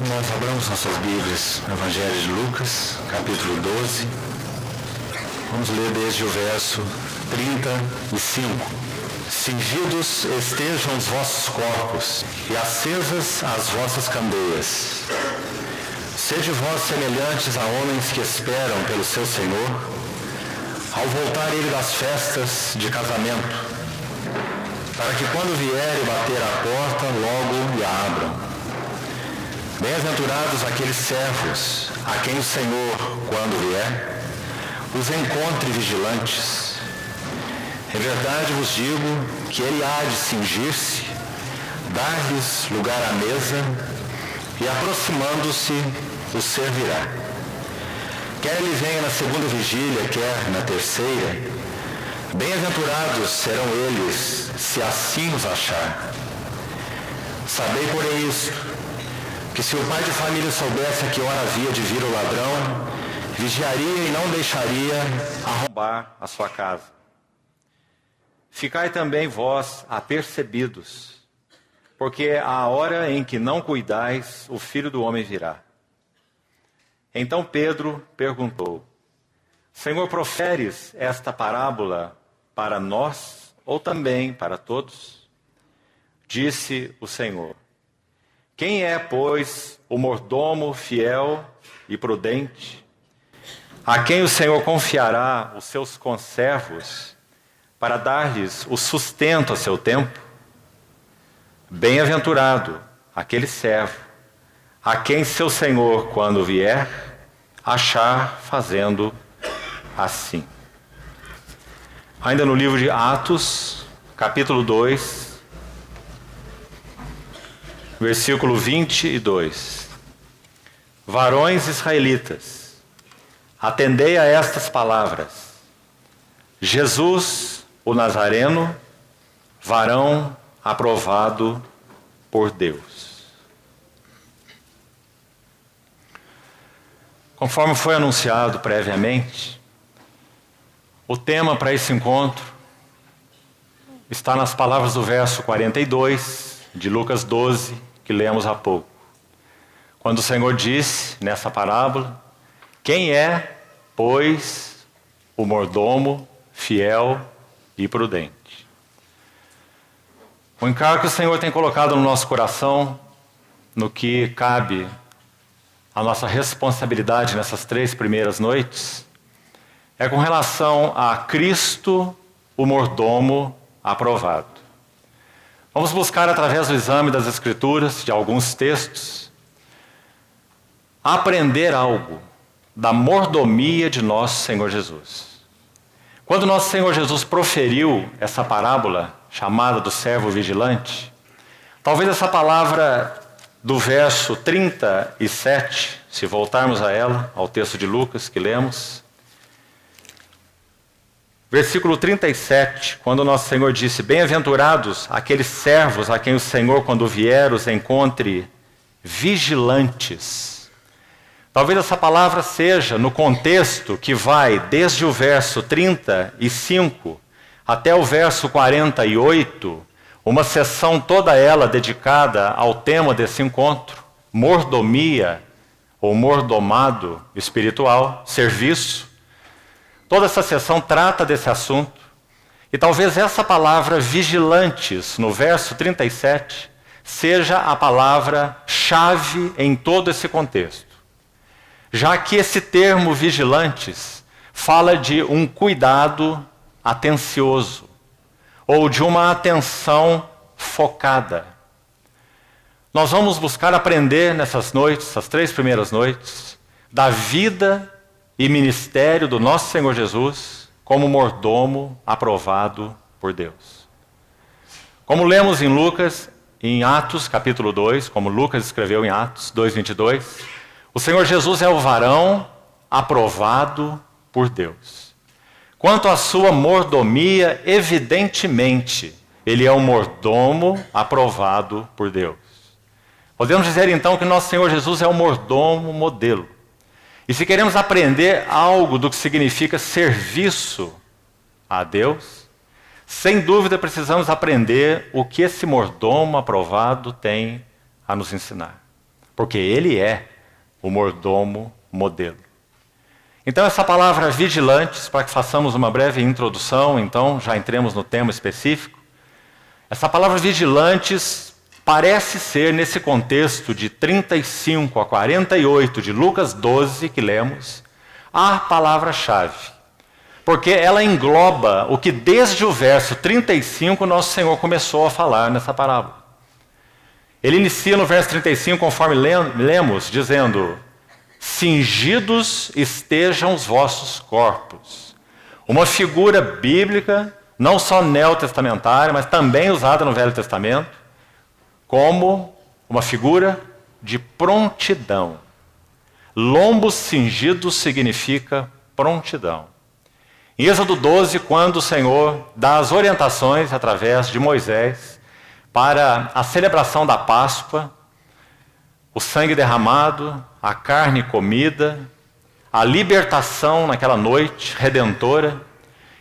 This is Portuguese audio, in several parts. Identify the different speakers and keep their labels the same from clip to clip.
Speaker 1: Nós abramos nossas Bíblias no Evangelho de Lucas, capítulo 12. Vamos ler desde o verso 35. Cingidos estejam os vossos corpos e acesas as vossas candeias. Sede vós semelhantes a homens que esperam pelo seu Senhor, ao voltar ele das festas de casamento, para que quando vier e bater à porta, logo lhe abram. Bem-aventurados aqueles servos, a quem o Senhor, quando vier, os encontre vigilantes. Em verdade vos digo que ele há de cingir-se, dar-lhes lugar à mesa, e aproximando-se, os servirá. Quer ele venha na segunda vigília, quer na terceira, bem-aventurados serão eles, se assim os achar. Sabei, porém, isto, que se o pai de família soubesse a que hora havia de vir o ladrão, vigiaria e não deixaria arrombar a sua casa. Ficai também vós apercebidos, porque a hora em que não cuidais, o Filho do Homem virá. Então Pedro perguntou: Senhor, proferes esta parábola para nós ou também para todos? Disse o Senhor: Quem é, pois, o mordomo fiel e prudente, a quem o Senhor confiará os seus conservos para dar-lhes o sustento a seu tempo? Bem-aventurado aquele servo, a quem seu Senhor, quando vier, achar fazendo assim. Ainda no livro de Atos, capítulo 2, versículo 22. Varões israelitas, atendei a estas palavras. Jesus, o Nazareno, varão aprovado por Deus. Conforme foi anunciado previamente, o tema para esse encontro está nas palavras do verso 42 de Lucas 12, que lemos há pouco. Quando o Senhor disse nessa parábola: Quem é, pois, o mordomo fiel e prudente? O encargo que o Senhor tem colocado no nosso coração, no que cabe a nossa responsabilidade nessas 3 primeiras noites, é com relação a Cristo, o mordomo aprovado. Vamos buscar, através do exame das Escrituras, de alguns textos, aprender algo da mordomia de nosso Senhor Jesus. Quando nosso Senhor Jesus proferiu essa parábola, chamada do servo vigilante, talvez essa palavra do verso 37, se voltarmos a ela, ao texto de Lucas que lemos, versículo 37, quando nosso Senhor disse: Bem-aventurados aqueles servos a quem o Senhor, quando vier, os encontre vigilantes. Talvez essa palavra seja, no contexto que vai desde o verso 35 até o verso 48, uma sessão toda ela dedicada ao tema desse encontro: mordomia ou mordomado espiritual, serviço. Toda essa sessão trata desse assunto. E talvez essa palavra vigilantes, no verso 37, seja a palavra-chave em todo esse contexto. Já que esse termo vigilantes fala de um cuidado atencioso, ou de uma atenção focada. Nós vamos buscar aprender nessas noites, essas 3 primeiras noites, da vida e ministério do nosso Senhor Jesus como mordomo aprovado por Deus. Como lemos em Lucas, em Atos capítulo 2, como Lucas escreveu em Atos 2:22, o Senhor Jesus é o varão aprovado por Deus. Quanto à sua mordomia, evidentemente, ele é um mordomo aprovado por Deus. Podemos dizer então que nosso Senhor Jesus é o mordomo modelo. E se queremos aprender algo do que significa serviço a Deus, sem dúvida precisamos aprender o que esse mordomo aprovado tem a nos ensinar. porque ele é o mordomo modelo. Então essa palavra vigilantes, para que façamos uma breve introdução, então já entremos no tema específico. Essa palavra vigilantes parece ser, nesse contexto de 35 a 48 de Lucas 12, que lemos, a palavra-chave. Porque ela engloba o que desde o verso 35 nosso Senhor começou a falar nessa parábola. Ele inicia no verso 35, conforme lemos, dizendo: cingidos estejam os vossos corpos. Uma figura bíblica, não só neotestamentária, mas também usada no Velho Testamento, como uma figura de prontidão. Lombos cingidos significa prontidão. Em Êxodo 12, quando o Senhor dá as orientações através de Moisés para a celebração da Páscoa, o sangue derramado, a carne comida, a libertação naquela noite redentora.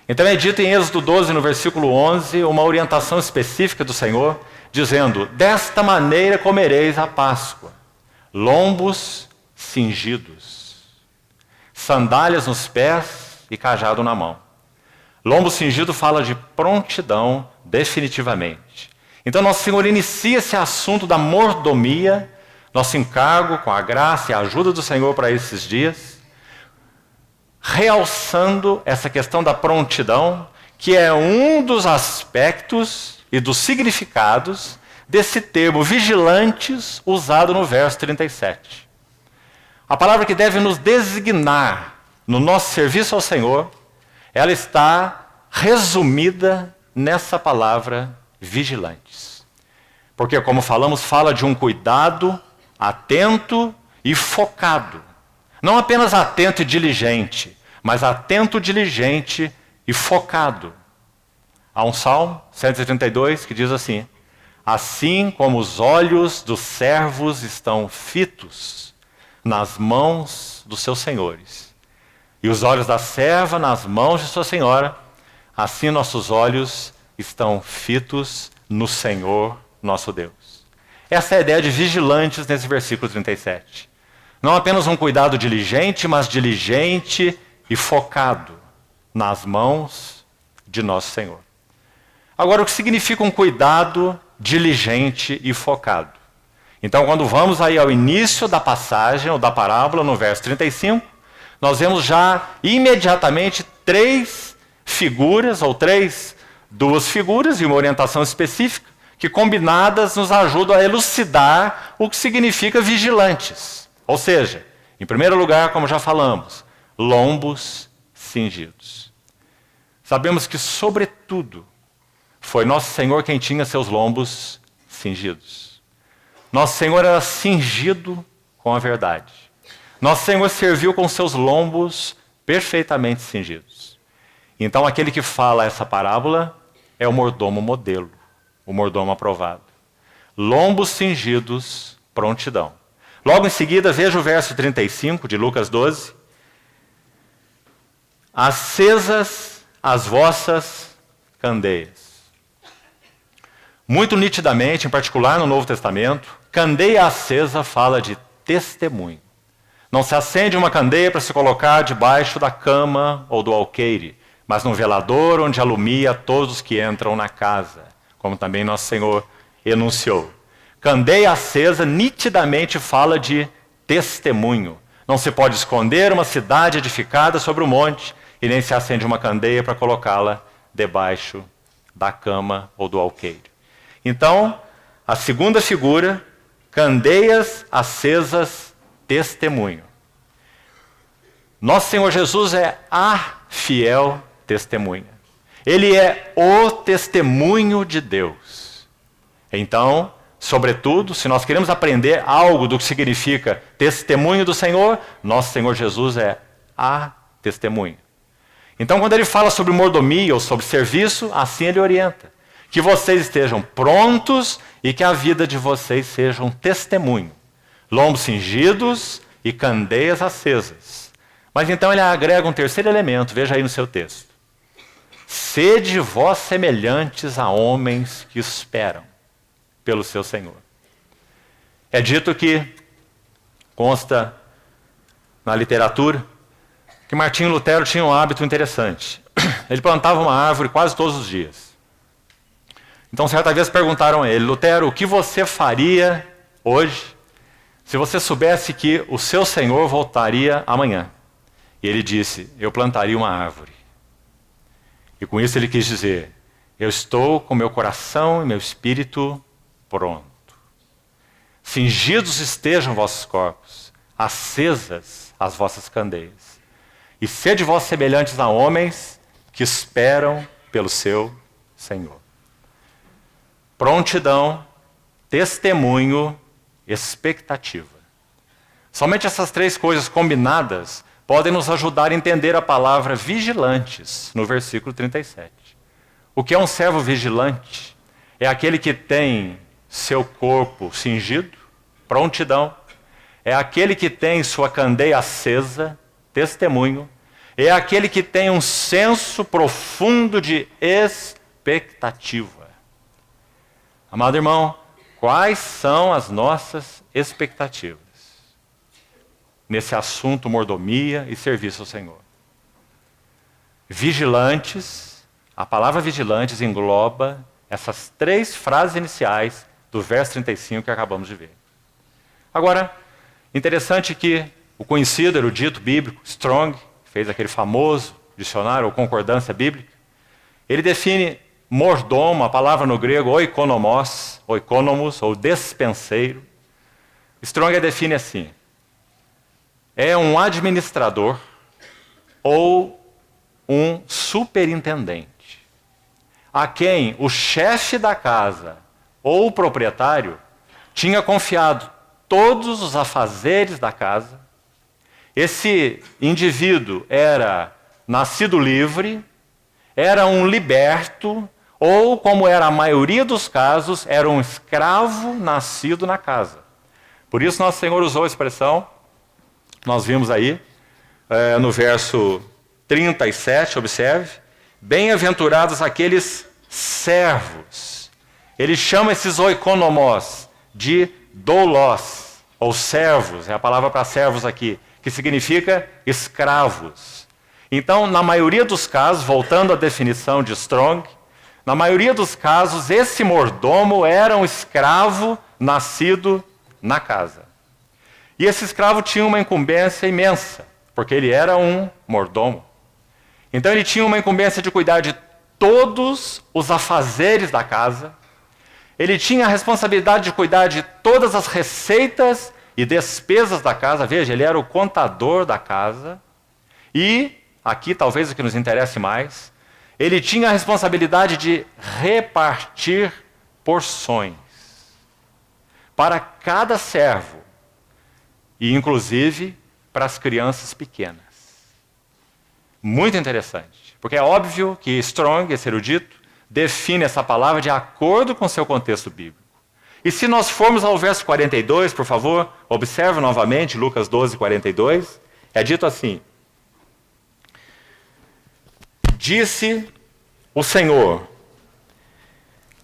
Speaker 1: Então é dito em Êxodo 12, no versículo 11, uma orientação específica do Senhor, dizendo: desta maneira comereis a Páscoa, lombos cingidos, sandálias nos pés e cajado na mão. Lombo cingido fala de prontidão, definitivamente. Então nosso Senhor inicia esse assunto da mordomia, nosso encargo com a graça e a ajuda do Senhor para esses dias, realçando essa questão da prontidão, que é um dos aspectos e dos significados desse termo vigilantes usado no verso 37. A palavra que deve nos designar no nosso serviço ao Senhor, ela está resumida nessa palavra vigilantes. Porque, como falamos, fala de um cuidado atento e focado. Não apenas atento e diligente, mas atento, diligente e focado. Há um Salmo 132 que diz assim: assim como os olhos dos servos estão fitos nas mãos dos seus senhores, e os olhos da serva nas mãos de sua senhora, assim nossos olhos estão fitos no Senhor nosso Deus. Essa é a ideia de vigilantes nesse versículo 37. Não apenas um cuidado diligente, mas diligente e focado nas mãos de nosso Senhor. Agora, o que significa um cuidado diligente e focado? Então, quando vamos aí ao início da passagem, ou da parábola, no verso 35, nós vemos já imediatamente duas figuras e uma orientação específica, que combinadas nos ajudam a elucidar o que significa vigilantes. Ou seja, em primeiro lugar, como já falamos, lombos cingidos. Sabemos que, sobretudo, foi nosso Senhor quem tinha seus lombos cingidos. Nosso Senhor era cingido com a verdade. Nosso Senhor serviu com seus lombos perfeitamente cingidos. Então, aquele que fala essa parábola é o mordomo modelo, o mordomo aprovado. Lombos cingidos, prontidão. Logo em seguida, veja o verso 35 de Lucas 12. Acesas as vossas candeias. Muito nitidamente, em particular no Novo Testamento, candeia acesa fala de testemunho. Não se acende uma candeia para se colocar debaixo da cama ou do alqueire, mas num velador onde alumia todos os que entram na casa, como também nosso Senhor enunciou. Candeia acesa nitidamente fala de testemunho. Não se pode esconder uma cidade edificada sobre o monte, e nem se acende uma candeia para colocá-la debaixo da cama ou do alqueire. Então, a segunda figura, candeias acesas, testemunho. Nosso Senhor Jesus é a fiel testemunha. Ele é o testemunho de Deus. Então, sobretudo, se nós queremos aprender algo do que significa testemunho do Senhor, nosso Senhor Jesus é a testemunha. Então, quando ele fala sobre mordomia ou sobre serviço, assim ele orienta. Que vocês estejam prontos e que a vida de vocês seja um testemunho. Lombos cingidos e candeias acesas. Mas então ele agrega um terceiro elemento, veja aí no seu texto. Sede vós semelhantes a homens que esperam pelo seu Senhor. É dito que Consta na literatura que Martinho Lutero tinha um hábito interessante. Ele plantava uma árvore quase todos os dias. Então, certa vez perguntaram a ele: Lutero, o que você faria hoje se você soubesse que o seu Senhor voltaria amanhã? E ele disse: eu plantaria uma árvore. E com isso ele quis dizer: eu estou com meu coração e meu espírito pronto. Cingidos estejam vossos corpos, acesas as vossas candeias. E sede vós semelhantes a homens que esperam pelo seu Senhor. Prontidão, testemunho, expectativa. Somente essas três coisas combinadas podem nos ajudar a entender a palavra vigilantes, no versículo 37. O que é um servo vigilante? É aquele que tem seu corpo cingido, prontidão. É aquele que tem sua candeia acesa, testemunho. É aquele que tem um senso profundo de expectativa. Amado irmão, quais são as nossas expectativas nesse assunto mordomia e serviço ao Senhor? Vigilantes, a palavra vigilantes engloba essas três frases iniciais do verso 35 que acabamos de ver. Agora, interessante que o conhecido erudito bíblico, Strong, fez aquele famoso dicionário ou concordância bíblica, ele define mordomo, a palavra no grego oikonomos, oikonomos, ou despenseiro. Strong a define assim: é um administrador ou um superintendente, a quem o chefe da casa ou o proprietário tinha confiado todos os afazeres da casa. Esse indivíduo era nascido livre, era um liberto, ou, como era a maioria dos casos, era um escravo nascido na casa. Por isso nosso Senhor usou a expressão, nós vimos aí, no verso 37, observe: bem-aventurados aqueles servos. Ele chama esses oikonomos de doulos, ou servos, é a palavra para servos aqui, que significa escravos. Então, na maioria dos casos, voltando à definição de Strong, na maioria dos casos, esse mordomo era um escravo nascido na casa. E esse escravo tinha uma incumbência imensa, porque ele era um mordomo. Então ele tinha uma incumbência de cuidar de todos os afazeres da casa. Ele tinha a responsabilidade de cuidar de todas as receitas e despesas da casa. Veja, ele era o contador da casa. E, aqui talvez o que nos interesse mais, ele tinha a responsabilidade de repartir porções para cada servo, e inclusive para as crianças pequenas. Muito interessante, porque é óbvio que Strong, esse erudito, define essa palavra de acordo com seu contexto bíblico. E se nós formos ao verso 42, por favor, observe novamente Lucas 12, 42, é dito assim: disse o Senhor: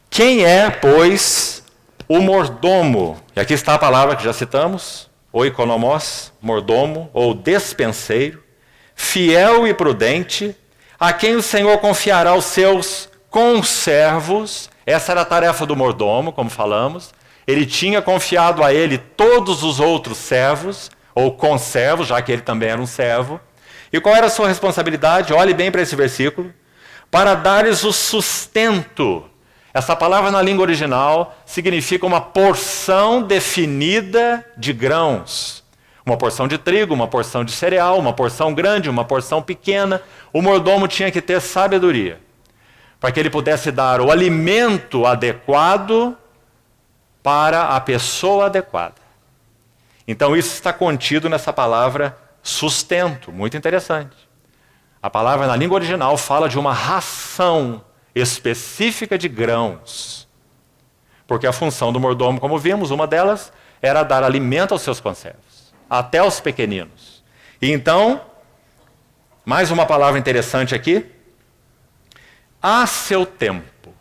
Speaker 1: quem é, pois, o mordomo? E aqui está a palavra que já citamos, oikonomos, mordomo, ou despenseiro, fiel e prudente, a quem o Senhor confiará os seus conservos. Essa era a tarefa do mordomo, como falamos. Ele tinha confiado a ele todos os outros servos, ou conservos, já que ele também era um servo. E qual era a sua responsabilidade? Olhe bem para esse versículo. Para dar-lhes o sustento. Essa palavra na língua original significa uma porção definida de grãos. Uma porção de trigo, uma porção de cereal, uma porção grande, uma porção pequena. O mordomo tinha que ter sabedoria para que ele pudesse dar o alimento adequado para a pessoa adequada. Então isso está contido nessa palavra sustento, muito interessante. A palavra na língua original fala de uma ração específica de grãos. Porque a função do mordomo, como vimos, uma delas era dar alimento aos seus conservos, até aos pequeninos. E então, mais uma palavra interessante aqui, a seu tempo.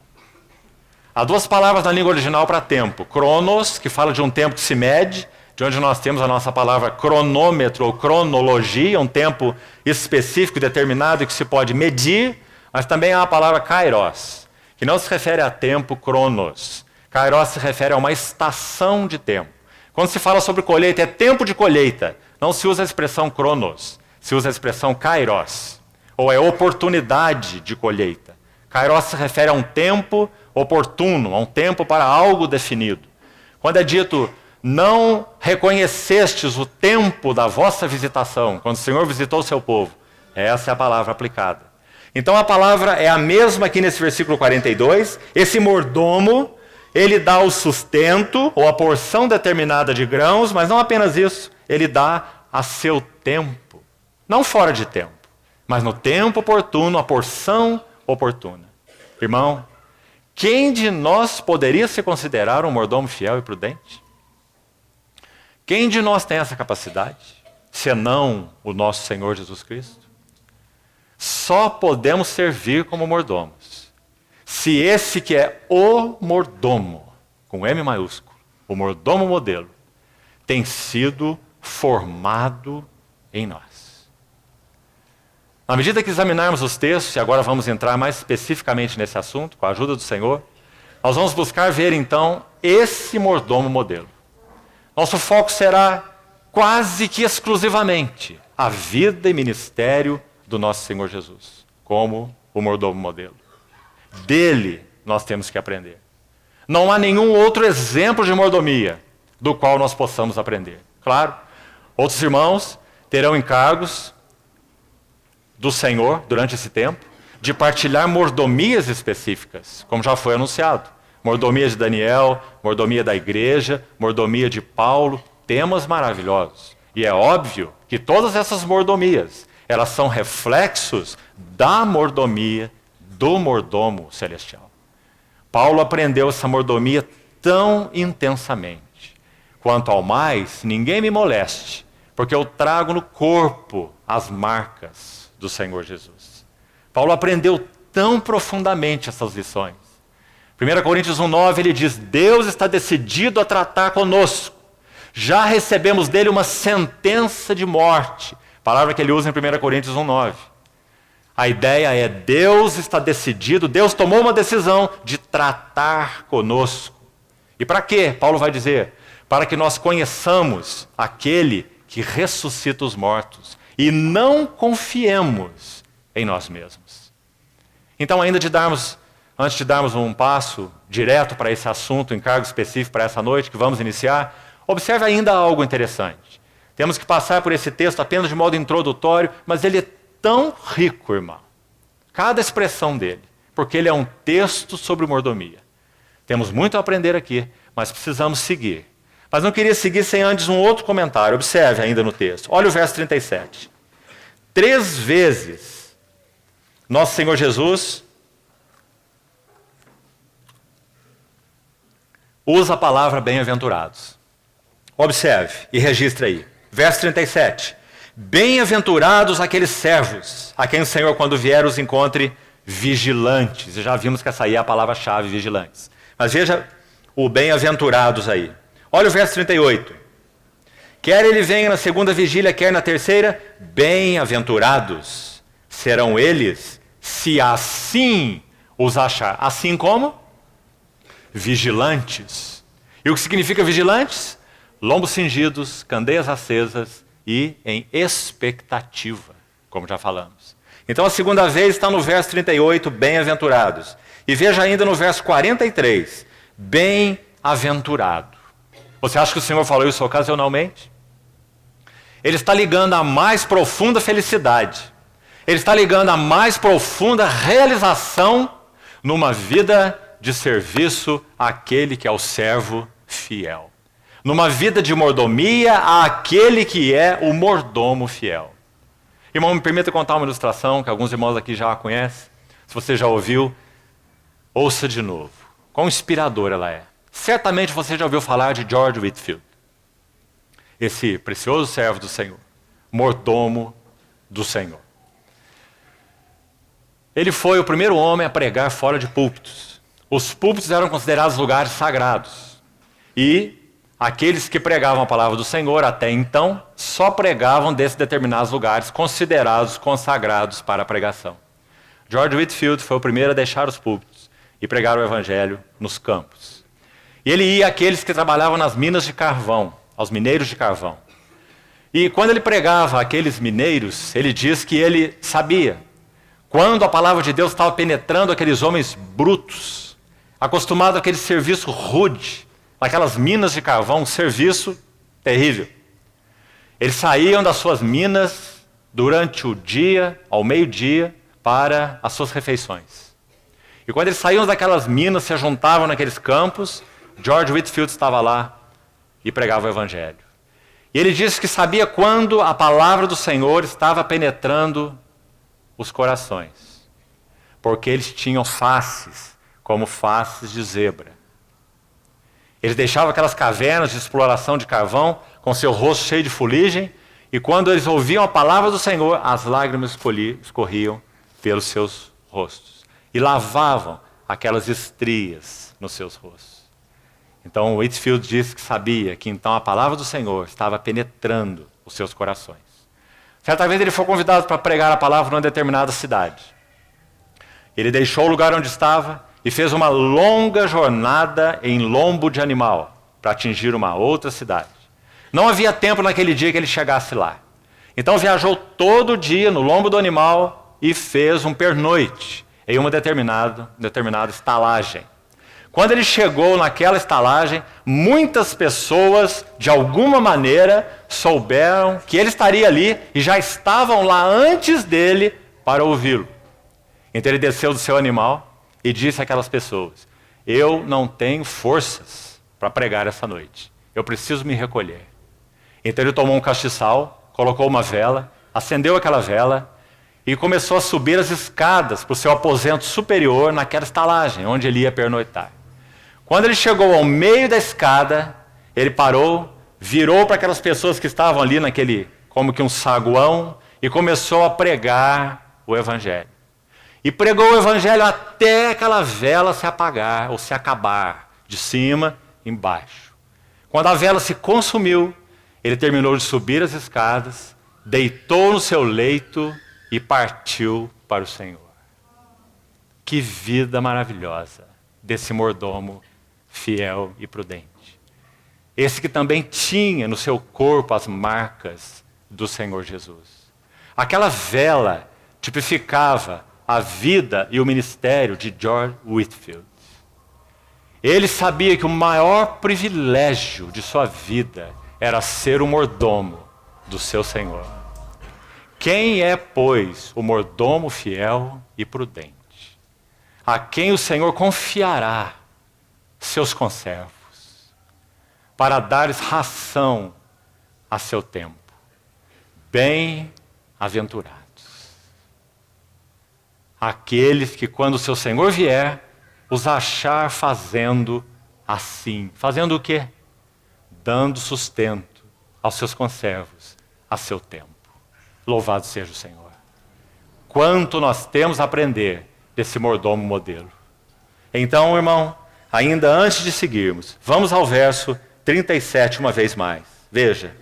Speaker 1: Há duas palavras na língua original para tempo. Cronos, que fala de um tempo que se mede, de onde nós temos a nossa palavra cronômetro ou cronologia, um tempo específico, determinado, que se pode medir, mas também há a palavra kairos, que não se refere a tempo cronos. Kairos se refere a uma estação de tempo. Quando se fala sobre colheita, é tempo de colheita. Não se usa a expressão cronos, se usa a expressão kairos, ou é oportunidade de colheita. Kairos se refere a um tempo oportuno, a um tempo para algo definido. Quando é dito, não reconhecestes o tempo da vossa visitação, quando o Senhor visitou o seu povo, essa é a palavra aplicada. Então a palavra é a mesma aqui nesse versículo 42, esse mordomo, ele dá o sustento, ou a porção determinada de grãos, mas não apenas isso, ele dá a seu tempo. Não fora de tempo, mas no tempo oportuno, a porção oportuna. Irmão, quem de nós poderia se considerar um mordomo fiel e prudente? Quem de nós tem essa capacidade, senão o nosso Senhor Jesus Cristo? Só podemos servir como mordomos se esse que é o mordomo, com M maiúsculo, o mordomo modelo, tem sido formado em nós. Na medida que examinarmos os textos, e agora vamos entrar mais especificamente nesse assunto, com a ajuda do Senhor, nós vamos buscar ver então esse mordomo modelo. Nosso foco será quase que exclusivamente a vida e ministério do nosso Senhor Jesus, como o mordomo modelo. Dele nós temos que aprender. Não há nenhum outro exemplo de mordomia do qual nós possamos aprender. Claro, outros irmãos terão encargos do Senhor durante esse tempo de partilhar mordomias específicas, como já foi anunciado. Mordomia de Daniel, mordomia da igreja, mordomia de Paulo, temas maravilhosos. E é óbvio que todas essas mordomias, elas são reflexos da mordomia do mordomo celestial. Paulo aprendeu essa mordomia tão intensamente. Quanto ao mais, ninguém me moleste, porque eu trago no corpo as marcas do Senhor Jesus. Paulo aprendeu tão profundamente essas lições. 1 Coríntios 1,9 ele diz, Deus está decidido a tratar conosco. Já recebemos dele uma sentença de morte. Palavra que ele usa em 1 Coríntios 1,9. A ideia é, Deus está decidido, Deus tomou uma decisão de tratar conosco. E para quê? Paulo vai dizer, para que nós conheçamos aquele que ressuscita os mortos e não confiemos em nós mesmos. Então, antes de darmos um passo direto para esse assunto, encargo específico para essa noite que vamos iniciar, observe ainda algo interessante. Temos que passar por esse texto apenas de modo introdutório, mas ele é tão rico, irmão. Cada expressão dele, porque ele é um texto sobre mordomia. Temos muito a aprender aqui, mas precisamos seguir. Mas não queria seguir sem antes um outro comentário. Observe ainda no texto. Olha o verso 37. 3 vezes, nosso Senhor Jesus usa a palavra bem-aventurados. Observe e registre aí. Verso 37. Bem-aventurados aqueles servos, a quem o Senhor, quando vier, os encontre vigilantes. E já vimos que essa aí é a palavra-chave, vigilantes. Mas veja o bem-aventurados aí. Olha o verso 38. Quer ele venha na segunda vigília, quer na terceira, bem-aventurados serão eles, se assim os achar. Assim como? Vigilantes. E o que significa vigilantes? Lombos cingidos, candeias acesas e em expectativa, como já falamos. Então a segunda vez está no verso 38, bem-aventurados. E veja ainda no verso 43, bem-aventurado. Você acha que o Senhor falou isso ocasionalmente? Ele está ligando a mais profunda felicidade. Ele está ligando a mais profunda realização numa vida de serviço àquele que é o servo fiel. Numa vida de mordomia àquele que é o mordomo fiel. Irmão, me permita contar uma ilustração que alguns irmãos aqui já a conhecem. Se você já ouviu, ouça de novo. Quão inspiradora ela é. Certamente você já ouviu falar de George Whitefield. Esse precioso servo do Senhor. Mordomo do Senhor. Ele foi o primeiro homem a pregar fora de púlpitos. Os púlpitos eram considerados lugares sagrados. E aqueles que pregavam a palavra do Senhor até então só pregavam desses determinados lugares considerados consagrados para a pregação. George Whitefield foi o primeiro a deixar os púlpitos e pregar o evangelho nos campos. E ele ia àqueles que trabalhavam nas minas de carvão, aos mineiros de carvão. E quando ele pregava àqueles mineiros, ele diz que ele sabia quando a palavra de Deus estava penetrando aqueles homens brutos, acostumados àquele serviço rude, naquelas minas de carvão, um serviço terrível. Eles saíam das suas minas durante o dia, ao meio-dia, para as suas refeições. E quando eles saíam daquelas minas, se juntavam naqueles campos, George Whitefield estava lá e pregava o evangelho. E ele disse que sabia quando a palavra do Senhor estava penetrando os corações, porque eles tinham faces como faces de zebra. Eles deixavam aquelas cavernas de exploração de carvão com seu rosto cheio de fuligem, e quando eles ouviam a palavra do Senhor, as lágrimas escorriam pelos seus rostos e lavavam aquelas estrias nos seus rostos. Então Whitefield disse que sabia que então a palavra do Senhor estava penetrando os seus corações. Certa vez ele foi convidado para pregar a palavra numa determinada cidade. Ele deixou o lugar onde estava e fez uma longa jornada em lombo de animal para atingir uma outra cidade. Não havia tempo naquele dia que ele chegasse lá. Então viajou todo dia no lombo do animal e fez um pernoite em uma determinada estalagem. Quando ele chegou naquela estalagem, muitas pessoas, de alguma maneira, souberam que ele estaria ali e já estavam lá antes dele para ouvi-lo. Então ele desceu do seu animal e disse àquelas pessoas: eu não tenho forças para pregar essa noite. Eu preciso me recolher. Então ele tomou um castiçal, colocou uma vela, acendeu aquela vela e começou a subir as escadas para o seu aposento superior naquela estalagem, onde ele ia pernoitar. Quando ele chegou ao meio da escada, ele parou, virou para aquelas pessoas que estavam ali naquele, como que um saguão, e começou a pregar o evangelho. E pregou o evangelho até aquela vela se apagar, ou se acabar, de cima embaixo. Quando a vela se consumiu, ele terminou de subir as escadas, deitou no seu leito e partiu para o Senhor. Que vida maravilhosa desse mordomo fiel e prudente. Esse que também tinha no seu corpo as marcas do Senhor Jesus. Aquela vela tipificava a vida e o ministério de George Whitefield. Ele sabia que o maior privilégio de sua vida era ser o mordomo do seu Senhor. Quem é, pois, o mordomo fiel e prudente? A quem o Senhor confiará seus conservos, para dar-lhes ração a seu tempo. Bem-aventurados aqueles que, quando o seu Senhor vier, os achar fazendo assim. Fazendo o quê? Dando sustento aos seus conservos a seu tempo. Louvado seja o Senhor. Quanto nós temos a aprender desse mordomo modelo. Então, irmão, ainda antes de seguirmos, vamos ao verso 37 uma vez mais. Veja.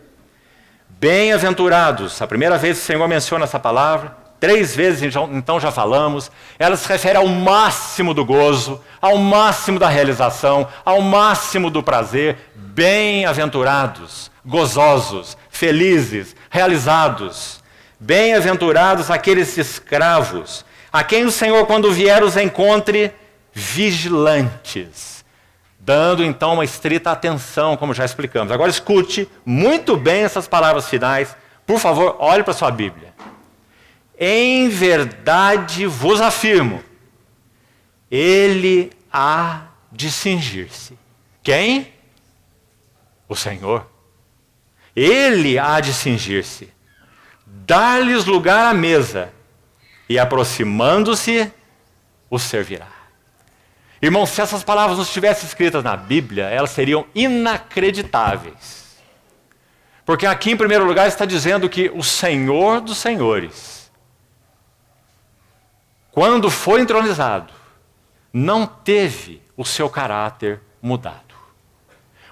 Speaker 1: Bem-aventurados, a primeira vez que o Senhor menciona essa palavra, 3 vezes então já falamos, ela se refere ao máximo do gozo, ao máximo da realização, ao máximo do prazer. Bem-aventurados, gozosos, felizes, realizados. Bem-aventurados aqueles escravos, a quem o Senhor, quando vier, os encontre vigilantes, dando então uma estrita atenção, como já explicamos. Agora escute muito bem essas palavras finais. Por favor, olhe para a sua Bíblia. Em verdade vos afirmo, ele há de cingir-se. Quem? O Senhor. Ele há de cingir-se, dar-lhes lugar à mesa, e aproximando-se, os servirá. Irmãos, se essas palavras não estivessem escritas na Bíblia, elas seriam inacreditáveis. Porque aqui, em primeiro lugar, está dizendo que o Senhor dos Senhores, quando foi entronizado, não teve o seu caráter mudado.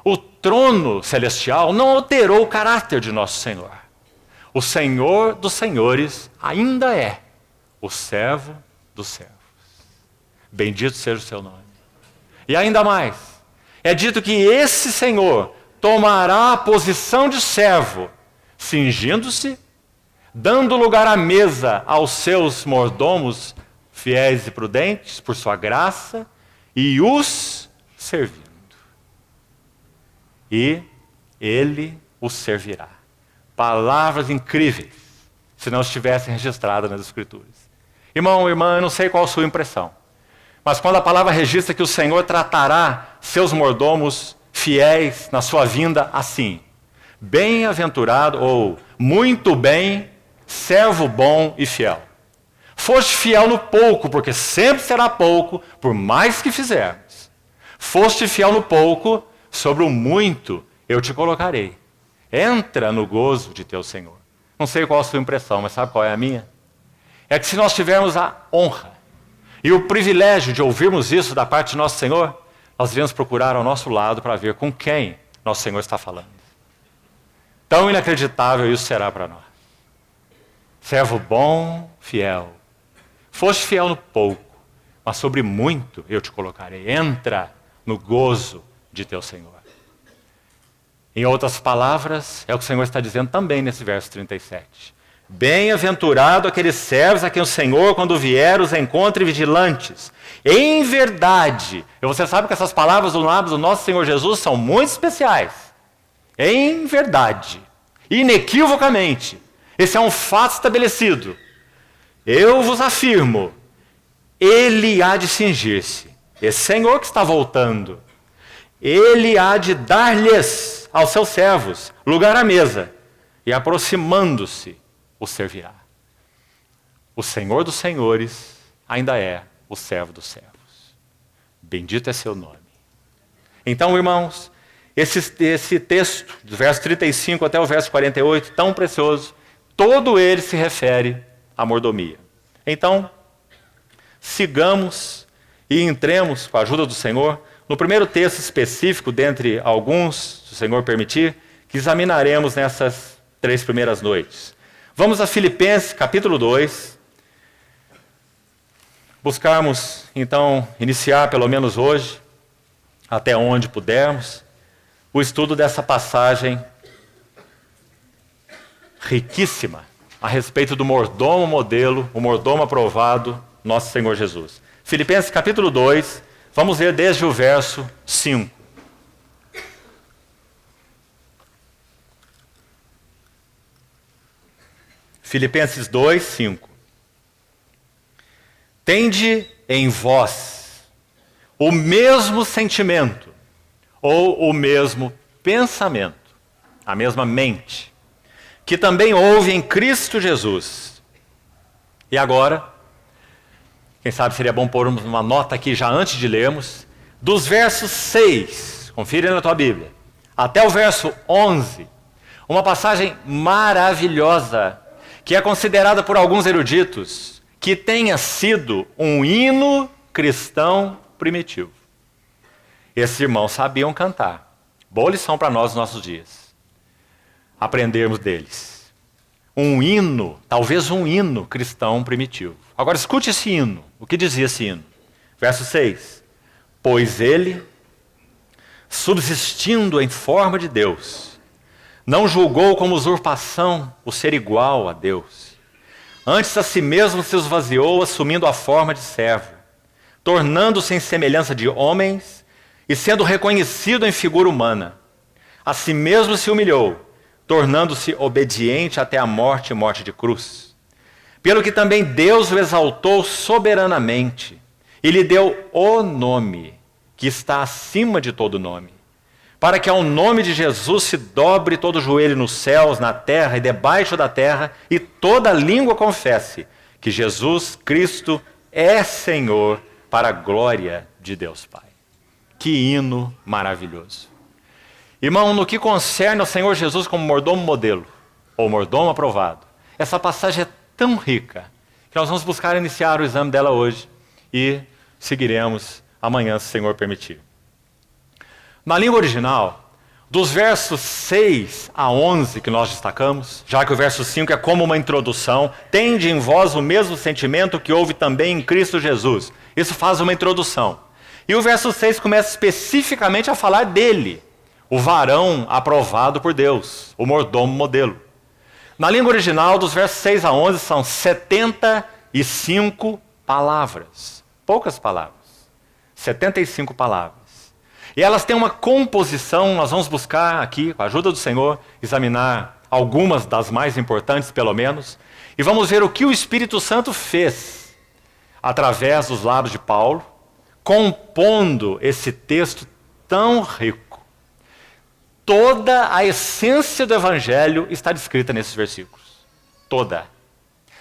Speaker 1: O trono celestial não alterou o caráter de nosso Senhor. O Senhor dos senhores ainda é o servo dos servos. Bendito seja o seu nome. E ainda mais, é dito que esse Senhor tomará a posição de servo, cingindo-se, dando lugar à mesa aos seus mordomos fiéis e prudentes, por sua graça, e os servindo. E ele os servirá. Palavras incríveis, se não estivessem registradas nas Escrituras. Irmão, irmã, eu não sei qual a sua impressão, mas quando a palavra registra que o Senhor tratará seus mordomos fiéis na sua vinda assim: bem-aventurado, ou muito bem, servo bom e fiel. Foste fiel no pouco, porque sempre será pouco, por mais que fizermos. Foste fiel no pouco, sobre o muito eu te colocarei. Entra no gozo de teu Senhor. Não sei qual a sua impressão, mas sabe qual é a minha? É que se nós tivermos a honra e o privilégio de ouvirmos isso da parte de nosso Senhor, nós iremos procurar ao nosso lado para ver com quem nosso Senhor está falando. Tão inacreditável isso será para nós. Servo bom, fiel. Foste fiel no pouco, mas sobre muito eu te colocarei. Entra no gozo de teu Senhor. Em outras palavras, é o que o Senhor está dizendo também nesse verso 37. Bem-aventurado aqueles servos a quem o Senhor, quando vier, os encontre vigilantes. Em verdade, e você sabe que essas palavras do lábio do nosso Senhor Jesus são muito especiais. Em verdade, inequivocamente, esse é um fato estabelecido. Eu vos afirmo, ele há de cingir-se. Esse Senhor que está voltando, ele há de dar-lhes, aos seus servos, lugar à mesa, e aproximando-se, os servirá. O Senhor dos senhores ainda é o servo dos servos. Bendito é seu nome. Então, irmãos, esse texto, do verso 35 até o verso 48, tão precioso, todo ele se refere à mordomia. Então, sigamos e entremos, com a ajuda do Senhor, no primeiro texto específico, dentre alguns, se o Senhor permitir, que examinaremos nessas 3 primeiras noites. Vamos a Filipenses, capítulo 2. Buscarmos, então, iniciar, pelo menos hoje, até onde pudermos, o estudo dessa passagem riquíssima a respeito do mordomo modelo, o mordomo aprovado, nosso Senhor Jesus. Filipenses, capítulo 2, vamos ler desde o verso 5. Filipenses 2, 5. Tende em vós o mesmo sentimento, ou o mesmo pensamento, a mesma mente, que também houve em Cristo Jesus. E agora, quem sabe seria bom pormos uma nota aqui já antes de lermos, dos versos 6, confira na tua Bíblia, até o verso 11, uma passagem maravilhosa, que é considerada por alguns eruditos que tenha sido um hino cristão primitivo. Esses irmãos sabiam cantar. Boa lição para nós nos nossos dias. Aprendermos deles. Um hino, talvez um hino cristão primitivo. Agora escute esse hino. O que dizia esse hino? Verso 6. Pois ele, subsistindo em forma de Deus, não julgou como usurpação o ser igual a Deus. Antes a si mesmo se esvaziou, assumindo a forma de servo, tornando-se em semelhança de homens e sendo reconhecido em figura humana. A si mesmo se humilhou, tornando-se obediente até a morte e morte de cruz. Pelo que também Deus o exaltou soberanamente e lhe deu o nome que está acima de todo nome, para que ao nome de Jesus se dobre todo o joelho nos céus, na terra e debaixo da terra, e toda língua confesse que Jesus Cristo é Senhor, para a glória de Deus Pai. Que hino maravilhoso. Irmão, no que concerne ao Senhor Jesus como mordomo modelo, ou mordomo aprovado, essa passagem é tão rica, que nós vamos buscar iniciar o exame dela hoje, e seguiremos amanhã, se o Senhor permitir. Na língua original, Dos versos 6 a 11 que nós destacamos, já que o verso 5 é como uma introdução, tende em vós o mesmo sentimento que houve também em Cristo Jesus. Isso faz uma introdução. E o verso 6 começa especificamente a falar dele, o varão aprovado por Deus, o mordomo modelo. Na língua original, dos versos 6 a 11, são 75 palavras. Poucas palavras. 75 palavras. E elas têm uma composição, nós vamos buscar aqui, com a ajuda do Senhor, examinar algumas das mais importantes, pelo menos, e vamos ver o que o Espírito Santo fez, através dos lábios de Paulo, compondo esse texto tão rico. Toda a essência do Evangelho está descrita nesses versículos. Toda.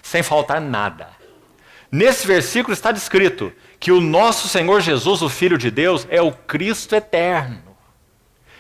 Speaker 1: Sem faltar nada. Nesse versículo está descrito que o nosso Senhor Jesus, o Filho de Deus, é o Cristo eterno.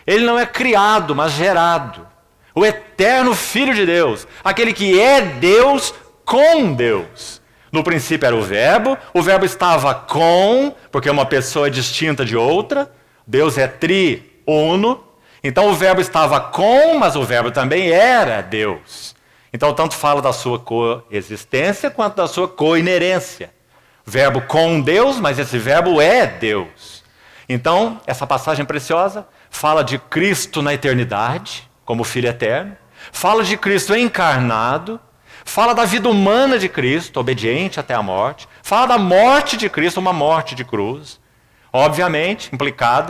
Speaker 1: Ele não é criado, mas gerado. O eterno Filho de Deus. Aquele que é Deus com Deus. No princípio era o verbo estava com, porque uma pessoa é distinta de outra. Deus é triuno. Então o verbo estava com, mas o verbo também era Deus. Então tanto fala da sua coexistência quanto da sua coinerência. Verbo com Deus, mas esse verbo é Deus. Então, essa passagem preciosa fala de Cristo na eternidade, como Filho eterno. Fala de Cristo encarnado. Fala da vida humana de Cristo, obediente até a morte. Fala da morte de Cristo, uma morte de cruz. Obviamente,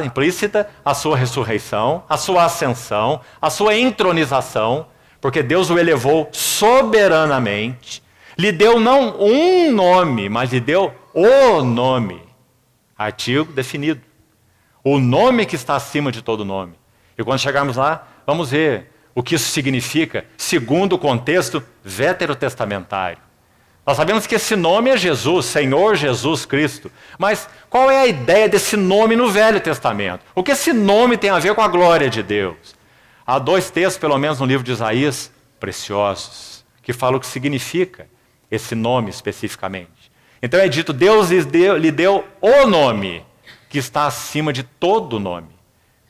Speaker 1: implícita, a sua ressurreição, a sua ascensão, a sua entronização, porque Deus o elevou soberanamente. Lhe deu não um nome, mas lhe deu o nome. Artigo definido. O nome que está acima de todo nome. E quando chegarmos lá, vamos ver o que isso significa, segundo o contexto veterotestamentário. Nós sabemos que esse nome é Jesus, Senhor Jesus Cristo. Mas qual é a ideia desse nome no Velho Testamento? O que esse nome tem a ver com a glória de Deus? Há 2 textos, pelo menos no livro de Isaías, preciosos, que falam o que significa esse nome especificamente. Então é dito, Deus lhe deu o nome, que está acima de todo nome,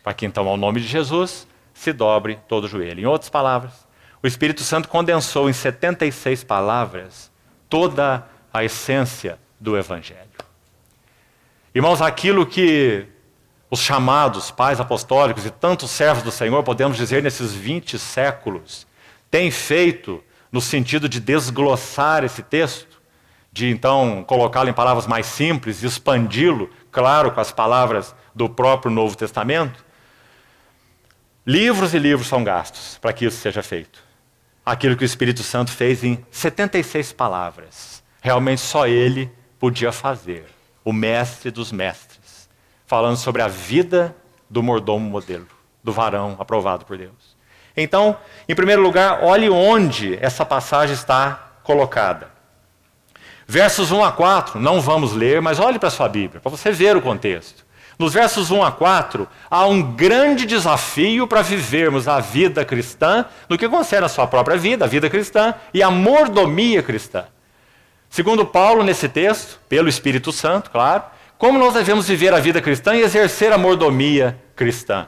Speaker 1: para que então ao nome de Jesus se dobre todo o joelho. Em outras palavras, o Espírito Santo condensou em 76 palavras toda a essência do Evangelho. Irmãos, aquilo que os chamados pais apostólicos e tantos servos do Senhor, podemos dizer, nesses 20 séculos, têm feito no sentido de desglossar esse texto, de então colocá-lo em palavras mais simples, expandi-lo, claro, com as palavras do próprio Novo Testamento. Livros e livros são gastos para que isso seja feito. Aquilo que o Espírito Santo fez em 76 palavras. Realmente só ele podia fazer. O mestre dos mestres. Falando sobre a vida do mordomo modelo. Do varão aprovado por Deus. Então, em primeiro lugar, olhe onde essa passagem está colocada. Versos 1 a 4, não vamos ler, mas olhe para a sua Bíblia, para você ver o contexto. Nos versos 1 a 4, há um grande desafio para vivermos a vida cristã, no que concerne a sua própria vida, a vida cristã e a mordomia cristã. Segundo Paulo, nesse texto, pelo Espírito Santo, claro, como nós devemos viver a vida cristã e exercer a mordomia cristã.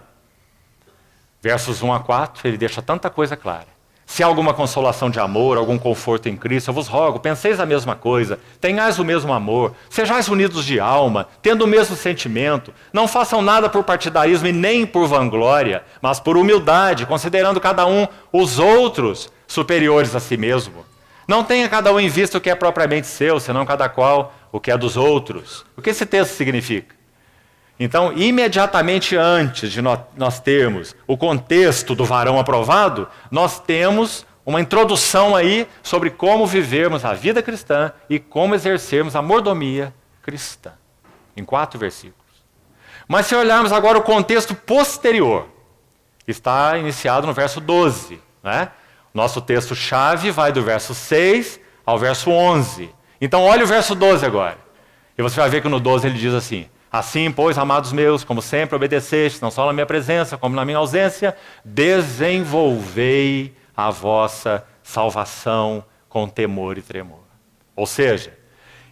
Speaker 1: Versos 1 a 4, ele deixa tanta coisa clara. Se há alguma consolação de amor, algum conforto em Cristo, eu vos rogo, penseis a mesma coisa, tenhais o mesmo amor, sejais unidos de alma, tendo o mesmo sentimento, não façam nada por partidarismo e nem por vanglória, mas por humildade, considerando cada um os outros superiores a si mesmo. Não tenha cada um em vista o que é propriamente seu, senão cada qual o que é dos outros. O que esse texto significa? Então, imediatamente antes de nós termos o contexto do varão aprovado, nós temos uma introdução aí sobre como vivermos a vida cristã e como exercermos a mordomia cristã, em 4 versículos. Mas se olharmos agora o contexto posterior, está iniciado no verso 12, né? Nosso texto-chave vai do verso 6 ao verso 11. Então, olha o verso 12 agora. E você vai ver que no 12 ele diz assim: assim, pois, amados meus, como sempre obedecestes, não só na minha presença, como na minha ausência, desenvolvei a vossa salvação com temor e tremor. Ou seja,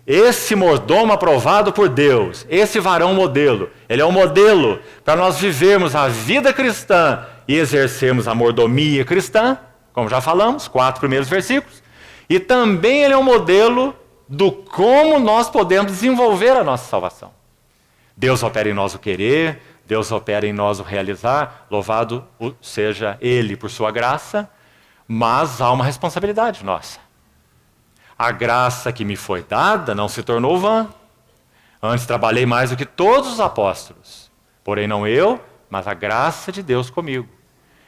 Speaker 1: Esse mordomo aprovado por Deus, esse varão modelo, ele é um modelo para nós vivermos a vida cristã e exercermos a mordomia cristã, como já falamos, 4 primeiros versículos. E também ele é um modelo do como nós podemos desenvolver a nossa salvação. Deus opera em nós o querer, Deus opera em nós o realizar, louvado seja Ele por sua graça, mas há uma responsabilidade nossa. A graça que me foi dada não se tornou vã. Antes trabalhei mais do que todos os apóstolos, porém não eu, mas a graça de Deus comigo.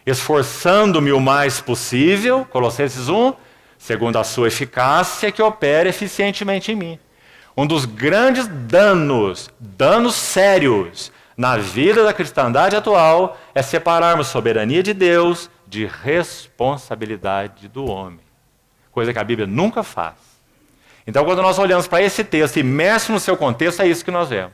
Speaker 1: Esforçando-me o mais possível, Colossenses 1, segundo a sua eficácia que opera eficientemente em mim. Um dos grandes danos sérios na vida da cristandade atual é separarmos soberania de Deus de responsabilidade do homem. Coisa que a Bíblia nunca faz. Então, quando nós olhamos para esse texto, imerso no seu contexto, é isso que nós vemos.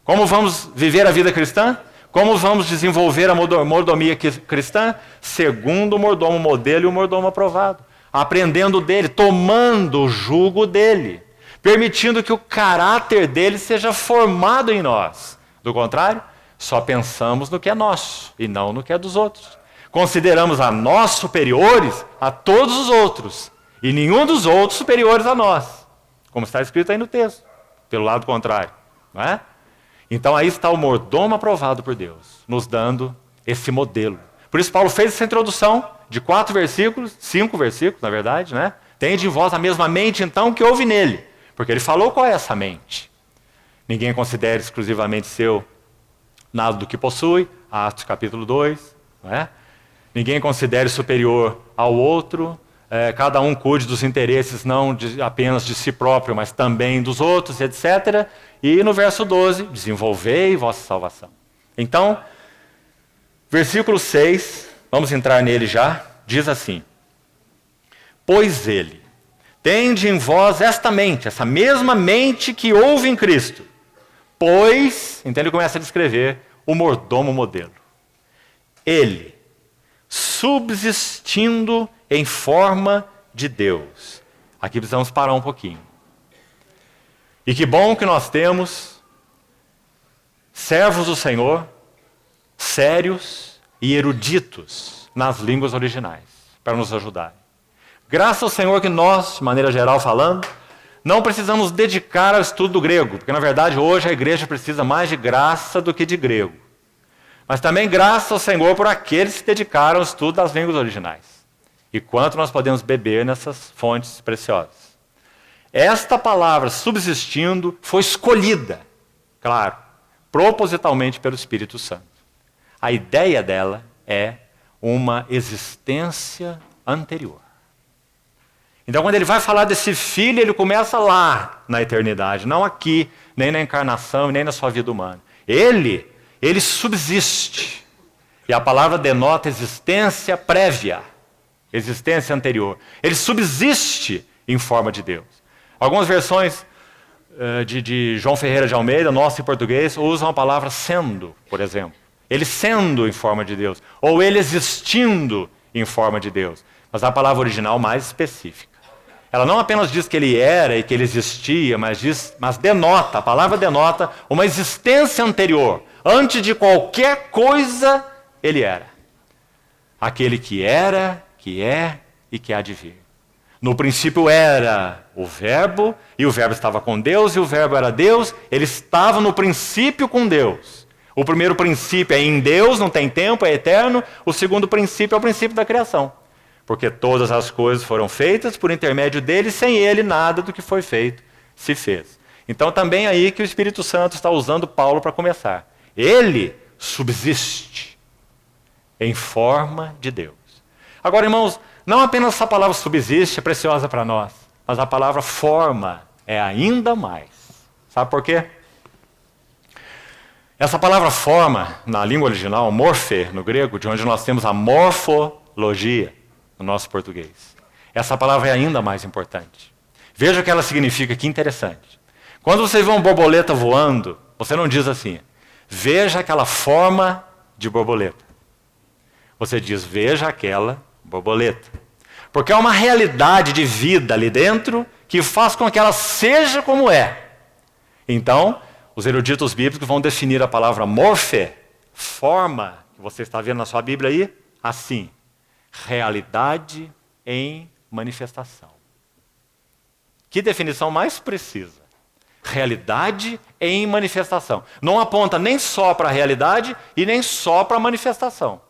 Speaker 1: Como vamos viver a vida cristã? Como vamos desenvolver a mordomia cristã? Segundo o mordomo modelo e o mordomo aprovado. Aprendendo dele, tomando o jugo dele, permitindo que o caráter dele seja formado em nós. Do contrário, só pensamos no que é nosso e não no que é dos outros. Consideramos a nós superiores a todos os outros e nenhum dos outros superiores a nós, como está escrito aí no texto, pelo lado contrário, não é? Então aí está o mordomo aprovado por Deus, nos dando esse modelo. Por isso Paulo fez essa introdução de 4 versículos, 5 versículos, na verdade, né? Tende em vós a mesma mente, então, que houve nele. Porque ele falou qual é essa mente. Ninguém considere exclusivamente seu nada do que possui, Atos capítulo 2, não é? Ninguém considere superior ao outro, cada um cuide dos interesses não apenas de si próprio, mas também dos outros, etc. E no verso 12, desenvolvei vossa salvação. Então, versículo 6, vamos entrar nele já, diz assim: pois ele tende em vós esta mente, essa mesma mente que houve em Cristo. Pois, então ele começa a descrever o mordomo modelo. Ele, subsistindo em forma de Deus. Aqui precisamos parar um pouquinho. E que bom que nós temos servos do Senhor, sérios e eruditos nas línguas originais, para nos ajudar. Graças ao Senhor que nós, de maneira geral falando, não precisamos dedicar ao estudo do grego, porque na verdade hoje a igreja precisa mais de graça do que de grego. Mas também graças ao Senhor por aqueles que se dedicaram ao estudo das línguas originais. E quanto nós podemos beber nessas fontes preciosas. Esta palavra, subsistindo, foi escolhida, claro, propositalmente pelo Espírito Santo. A ideia dela é uma existência anterior. Então, quando ele vai falar desse filho, ele começa lá na eternidade, não aqui, nem na encarnação, nem na sua vida humana. Ele subsiste. E a palavra denota existência prévia, existência anterior. Ele subsiste em forma de Deus. Algumas versões de João Ferreira de Almeida, nosso em português, usam a palavra sendo, por exemplo. Ele sendo em forma de Deus, ou ele existindo em forma de Deus. Mas a palavra original mais específica. Ela não apenas diz que ele era e que ele existia, mas denota, a palavra denota uma existência anterior. Antes de qualquer coisa, ele era. Aquele que era, que é e que há de vir. No princípio era o Verbo, e o Verbo estava com Deus, e o Verbo era Deus, ele estava no princípio com Deus. O primeiro princípio é em Deus, não tem tempo, é eterno. O segundo princípio é o princípio da criação. Porque todas as coisas foram feitas por intermédio dele, sem ele nada do que foi feito se fez. Então também é aí que o Espírito Santo está usando Paulo para começar. Ele subsiste em forma de Deus. Agora, irmãos, não apenas essa palavra subsiste é preciosa para nós, mas a palavra forma é ainda mais. Sabe por quê? Essa palavra forma, na língua original, morfe, no grego, de onde nós temos a morfologia, no nosso português. Essa palavra é ainda mais importante. Veja o que ela significa, que interessante. Quando você vê uma borboleta voando, você não diz assim, veja aquela forma de borboleta. Você diz, veja aquela borboleta. Porque há uma realidade de vida ali dentro que faz com que ela seja como é. Então, os eruditos bíblicos vão definir a palavra morfe, forma, que você está vendo na sua Bíblia aí, assim: realidade em manifestação. Que definição mais precisa? Realidade em manifestação. Não aponta nem só para a realidade e nem só para a manifestação.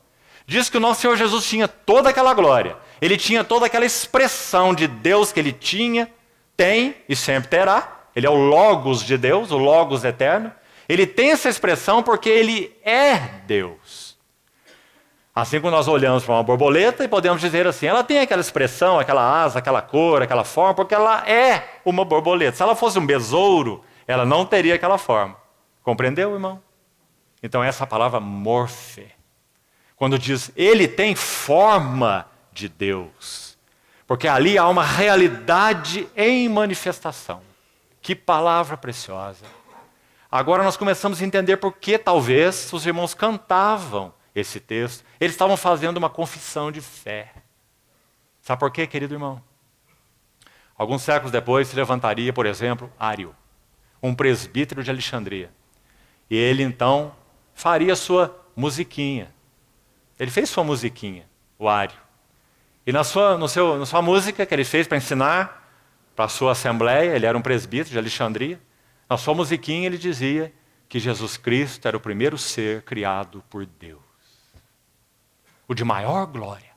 Speaker 1: Diz que o nosso Senhor Jesus tinha toda aquela glória. Ele tinha toda aquela expressão de Deus que ele tinha, tem e sempre terá. Ele é o Logos de Deus, o Logos eterno. Ele tem essa expressão porque ele é Deus. Assim como nós olhamos para uma borboleta e podemos dizer assim, ela tem aquela expressão, aquela asa, aquela cor, aquela forma, porque ela é uma borboleta. Se ela fosse um besouro, ela não teria aquela forma. Compreendeu, irmão? Então essa palavra morfe, quando diz ele tem forma de Deus, porque ali há uma realidade em manifestação. Que palavra preciosa. Agora nós começamos a entender por que talvez os irmãos cantavam esse texto. Eles estavam fazendo uma confissão de fé. Sabe por quê, querido irmão? Alguns séculos depois se levantaria, por exemplo, Ário, um presbítero de Alexandria. E ele então faria sua musiquinha. Ele fez sua musiquinha, o Ário. E na sua música que ele fez para ensinar para a sua assembleia, ele era um presbítero de Alexandria, na sua musiquinha ele dizia que Jesus Cristo era o primeiro ser criado por Deus. O de maior glória,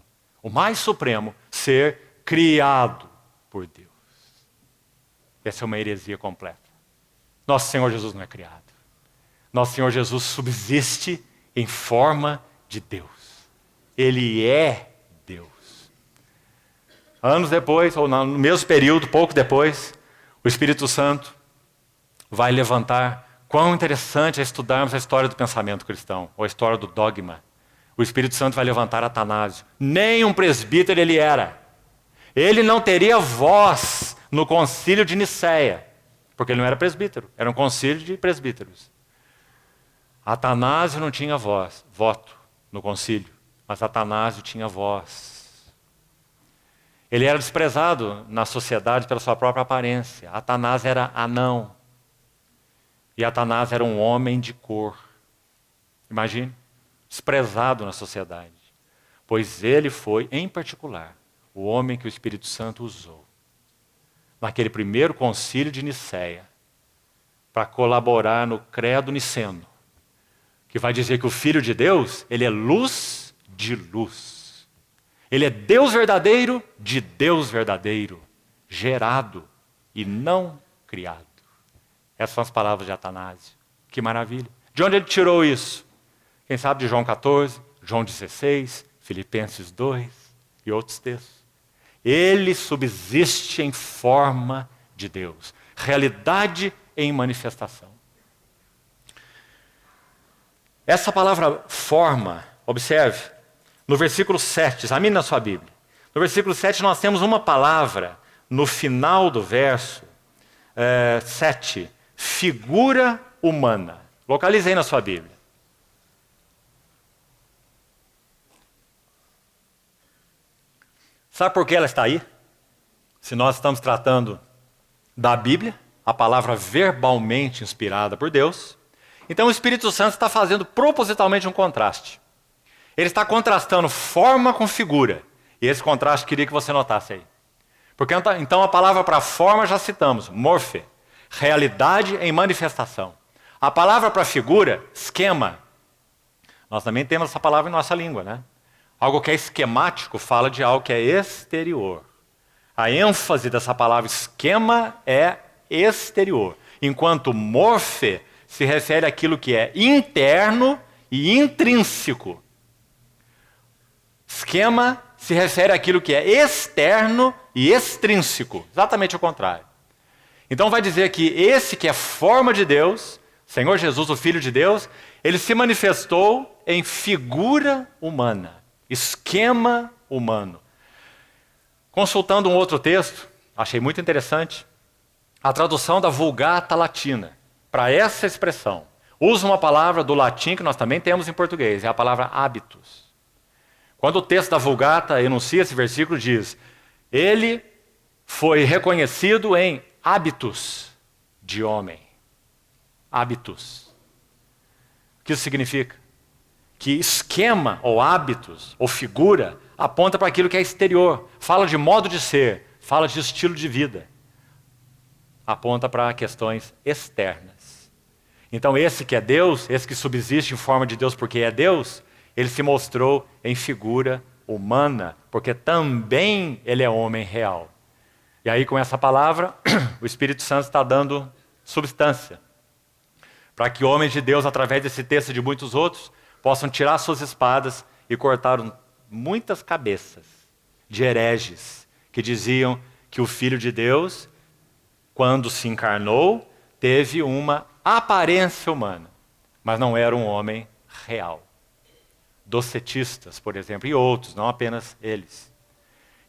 Speaker 1: o mais supremo ser criado por Deus. Essa é uma heresia completa. Nosso Senhor Jesus não é criado. Nosso Senhor Jesus subsiste em forma de Deus. Ele é Deus. Anos depois, ou no mesmo período, pouco depois, o Espírito Santo vai levantar. Quão interessante é estudarmos a história do pensamento cristão, ou a história do dogma. O Espírito Santo vai levantar Atanásio. Nem um presbítero ele era. Ele não teria voz no concílio de Nicéia, porque ele não era presbítero, era um concílio de presbíteros. Atanásio não tinha voto no concílio, mas Atanásio tinha voz. Ele era desprezado na sociedade pela sua própria aparência. Atanásio era anão. E Atanásio era um homem de cor. Imagine, desprezado na sociedade. Pois ele foi, em particular, o homem que o Espírito Santo usou naquele primeiro concílio de Nicéia para colaborar no credo niceno, que vai dizer que o Filho de Deus, ele é luz de luz. Ele é Deus verdadeiro de Deus verdadeiro, gerado e não criado. Essas são as palavras de Atanásio. Que maravilha. De onde ele tirou isso? Quem sabe de João 14, João 16, Filipenses 2 e outros textos. Ele subsiste em forma de Deus. Realidade em manifestação. Essa palavra forma, observe, no versículo 7, examine na sua Bíblia. No versículo 7 nós temos uma palavra, no final do verso 7, figura humana. Localizei na sua Bíblia. Sabe por que ela está aí? Se nós estamos tratando da Bíblia, a palavra verbalmente inspirada por Deus, então o Espírito Santo está fazendo propositalmente um contraste. Ele está contrastando forma com figura. E esse contraste queria que você notasse aí. Porque então a palavra para forma já citamos, morfe, realidade em manifestação. A palavra para figura, esquema. Nós também temos essa palavra em nossa língua, né? Algo que é esquemático fala de algo que é exterior. A ênfase dessa palavra esquema é exterior, enquanto morfe se refere àquilo que é interno e intrínseco. Esquema se refere àquilo que é externo e extrínseco, exatamente o contrário. Então vai dizer que esse que é forma de Deus, Senhor Jesus, o Filho de Deus, ele se manifestou em figura humana, esquema humano. Consultando um outro texto, achei muito interessante, a tradução da Vulgata Latina, para essa expressão, usa uma palavra do latim que nós também temos em português, é a palavra hábitos. Quando o texto da Vulgata enuncia esse versículo, diz, ele foi reconhecido em hábitos de homem. Hábitos. O que isso significa? Que esquema, ou hábitos, ou figura, aponta para aquilo que é exterior. Fala de modo de ser, fala de estilo de vida. Aponta para questões externas. Então esse que é Deus, esse que subsiste em forma de Deus porque é Deus, ele se mostrou em figura humana, porque também ele é homem real. E aí com essa palavra, o Espírito Santo está dando substância. Para que homens de Deus, através desse texto e de muitos outros, possam tirar suas espadas e cortar muitas cabeças de hereges que diziam que o Filho de Deus, quando se encarnou, teve uma aparência humana, mas não era um homem real. Docetistas, por exemplo, e outros, não apenas eles.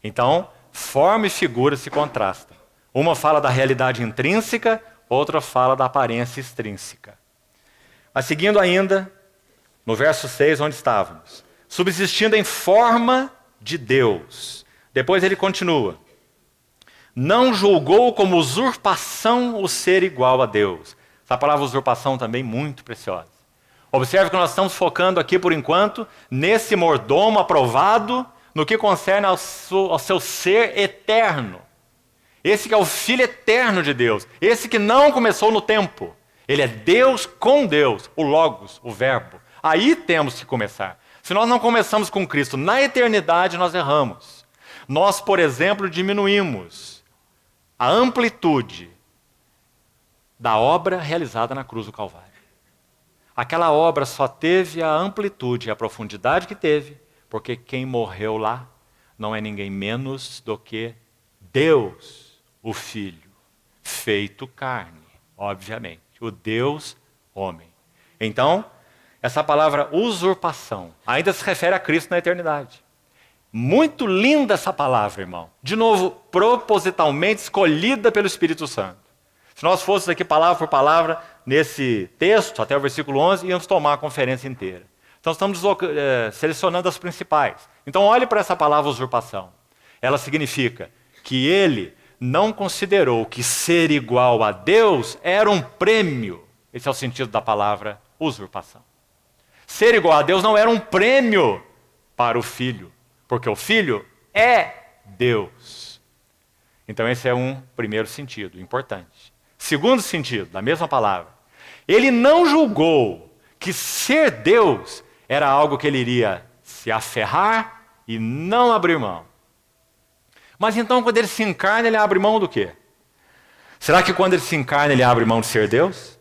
Speaker 1: Então, forma e figura se contrastam. Uma fala da realidade intrínseca, outra fala da aparência extrínseca. Mas seguindo ainda, no verso 6, onde estávamos. Subsistindo em forma de Deus. Depois ele continua. Não julgou como usurpação o ser igual a Deus. Essa palavra usurpação também muito preciosa. Observe que nós estamos focando aqui, por enquanto, nesse mordomo aprovado, no que concerne ao seu ser eterno. Esse que é o Filho eterno de Deus. Esse que não começou no tempo. Ele é Deus com Deus, o Logos, o Verbo. Aí temos que começar. Se nós não começamos com Cristo na eternidade, nós erramos. Nós, por exemplo, diminuímos a amplitude da obra realizada na cruz do Calvário. Aquela obra só teve a amplitude e a profundidade que teve, porque quem morreu lá não é ninguém menos do que Deus, o Filho, feito carne, obviamente. O Deus homem. Então, essa palavra usurpação ainda se refere a Cristo na eternidade. Muito linda essa palavra, irmão. De novo, propositalmente escolhida pelo Espírito Santo. Se nós fôssemos aqui palavra por palavra nesse texto, até o versículo 11, íamos tomar a conferência inteira. Então estamos selecionando as principais. Então olhe para essa palavra usurpação. Ela significa que ele não considerou que ser igual a Deus era um prêmio. Esse é o sentido da palavra usurpação. Ser igual a Deus não era um prêmio para o Filho, porque o Filho é Deus. Então esse é um primeiro sentido, importante. Segundo sentido, da mesma palavra. Ele não julgou que ser Deus era algo que ele iria se aferrar e não abrir mão. Mas então, quando ele se encarna, ele abre mão do quê? Será que quando ele se encarna, ele abre mão de ser Deus?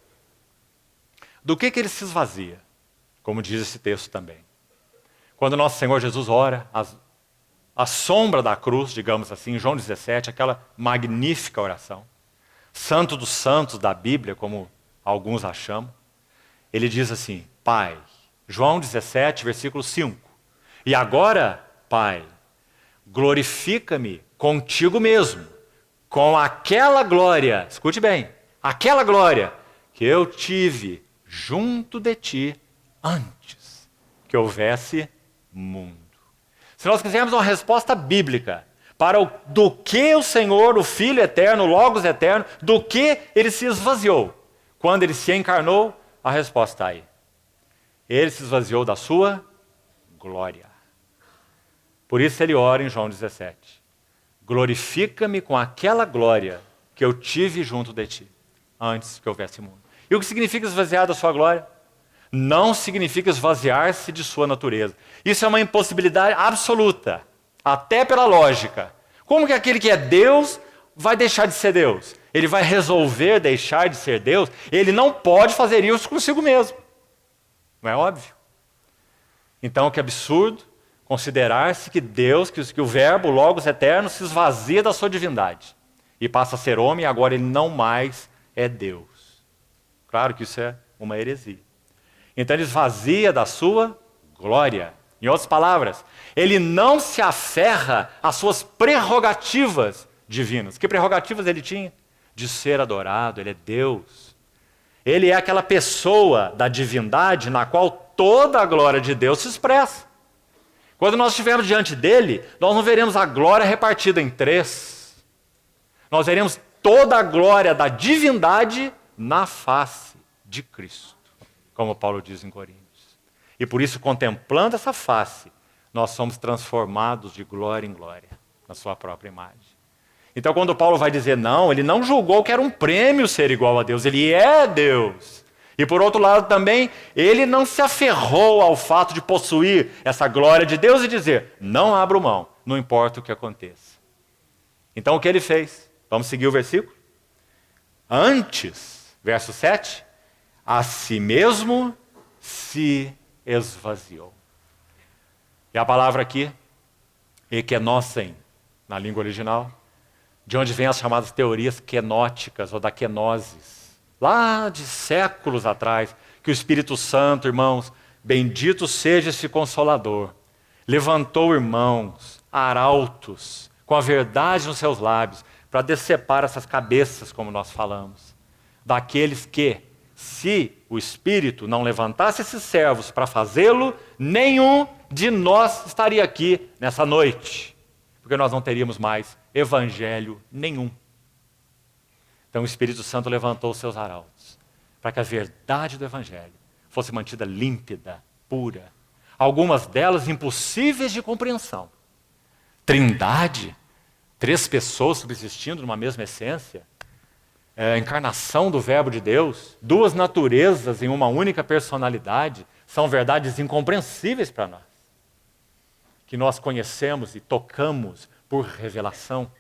Speaker 1: Do que ele se esvazia? Como diz esse texto também. Quando nosso Senhor Jesus ora, a sombra da cruz, digamos assim, em João 17, aquela magnífica oração, santo dos santos da Bíblia, como alguns a chamam, ele diz assim, Pai, João 17, versículo 5, e agora, Pai, glorifica-me contigo mesmo, com aquela glória, escute bem, aquela glória que eu tive junto de ti antes que houvesse mundo. Se nós quisermos uma resposta bíblica para do que o Senhor, o Filho eterno, o Logos eterno, do que ele se esvaziou, quando ele se encarnou, a resposta está aí. Ele se esvaziou da sua glória. Por isso ele ora em João 17. Glorifica-me com aquela glória que eu tive junto de ti, antes que houvesse mundo. E o que significa esvaziar da sua glória? Não significa esvaziar-se de sua natureza. Isso é uma impossibilidade absoluta, até pela lógica. Como que aquele que é Deus vai deixar de ser Deus? Ele vai resolver deixar de ser Deus? Ele não pode fazer isso consigo mesmo. Não é óbvio? Então, que absurdo considerar-se que Deus, que o Verbo, o Logos eterno, se esvazia da sua divindade e passa a ser homem e agora ele não mais é Deus. Claro que isso é uma heresia. Então ele esvazia da sua glória. Em outras palavras, ele não se aferra às suas prerrogativas divinas. Que prerrogativas ele tinha? De ser adorado, ele é Deus. Ele é aquela pessoa da divindade na qual toda a glória de Deus se expressa. Quando nós estivermos diante dele, nós não veremos a glória repartida em 3, Nós veremos toda a glória da divindade na face de Cristo, como Paulo diz em Coríntios. E por isso, contemplando essa face, nós somos transformados de glória em glória, na sua própria imagem. Então, quando Paulo vai dizer não, ele não julgou que era um prêmio ser igual a Deus, ele é Deus. E por outro lado também, ele não se aferrou ao fato de possuir essa glória de Deus e dizer, não abro mão, não importa o que aconteça. Então o que ele fez? Vamos seguir o versículo? Antes, verso 7, a si mesmo se esvaziou. E a palavra aqui, ekenosen, na língua original, de onde vem as chamadas teorias kenóticas ou da kenosis. Lá de séculos atrás, que o Espírito Santo, irmãos, bendito seja esse Consolador, levantou irmãos, arautos, com a verdade nos seus lábios, para decepar essas cabeças, como nós falamos, daqueles que, se o Espírito não levantasse esses servos para fazê-lo, nenhum de nós estaria aqui nessa noite, porque nós não teríamos mais evangelho nenhum. Então o Espírito Santo levantou os seus arautos, para que a verdade do evangelho fosse mantida límpida, pura, algumas delas impossíveis de compreensão. Trindade, 3 pessoas subsistindo numa mesma essência, a encarnação do Verbo de Deus, 2 naturezas em uma única personalidade, são verdades incompreensíveis para nós, que nós conhecemos e tocamos por revelação.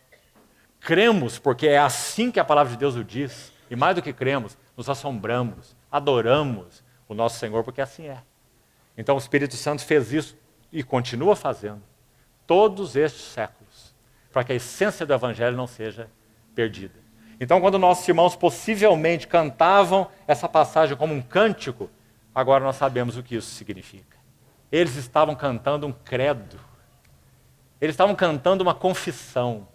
Speaker 1: Cremos porque é assim que a palavra de Deus o diz, e mais do que cremos, nos assombramos, adoramos o nosso Senhor, porque assim é. Então o Espírito Santo fez isso e continua fazendo todos estes séculos, para que a essência do Evangelho não seja perdida. Então, quando nossos irmãos possivelmente cantavam essa passagem como um cântico, agora nós sabemos o que isso significa. Eles estavam cantando um credo, eles estavam cantando uma confissão,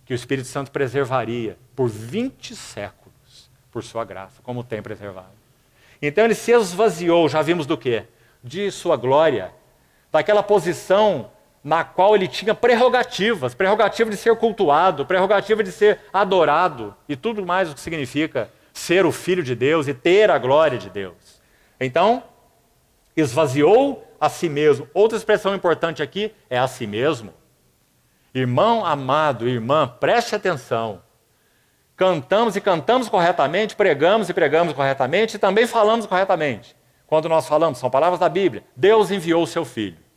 Speaker 1: que o Espírito Santo preservaria por 20 séculos, por sua graça, como tem preservado. Então ele se esvaziou, já vimos do quê? De sua glória, daquela posição na qual ele tinha prerrogativa de ser cultuado, prerrogativa de ser adorado, e tudo mais o que significa ser o Filho de Deus e ter a glória de Deus. Então, esvaziou a si mesmo. Outra expressão importante aqui é a si mesmo. Irmão amado, irmã, preste atenção. Cantamos e cantamos corretamente, pregamos e pregamos corretamente e também falamos corretamente. Quando nós falamos, são palavras da Bíblia, Deus enviou o seu Filho.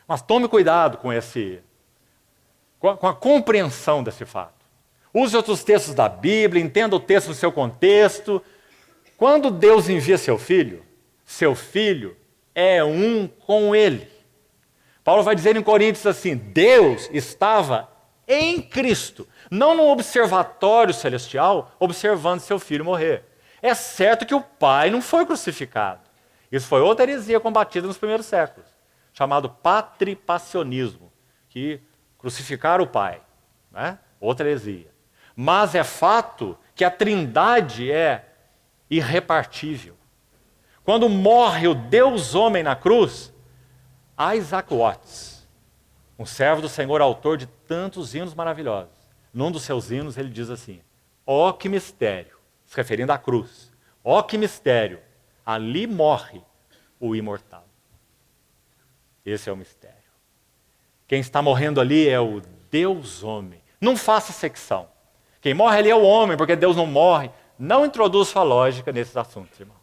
Speaker 1: Mas tome cuidado com a compreensão desse fato. Use outros textos da Bíblia, entenda o texto no seu contexto. Quando Deus envia seu Filho é um com Ele. Paulo vai dizer em Coríntios assim, Deus estava em Cristo, não num observatório celestial, observando seu Filho morrer. É certo que o Pai não foi crucificado. Isso foi outra heresia combatida nos primeiros séculos, chamado patripassionismo, que crucificaram o Pai, né? Outra heresia. Mas é fato que a Trindade é irrepartível. Quando morre o Deus homem na cruz, Isaac Watts, um servo do Senhor, autor de tantos hinos maravilhosos, num dos seus hinos ele diz assim, ó que mistério, se referindo à cruz, ó que mistério, ali morre o imortal. Esse é o mistério. Quem está morrendo ali é o Deus homem. Não faça secção. Quem morre ali é o homem, porque Deus não morre. Não introduz sua lógica nesses assuntos, irmão.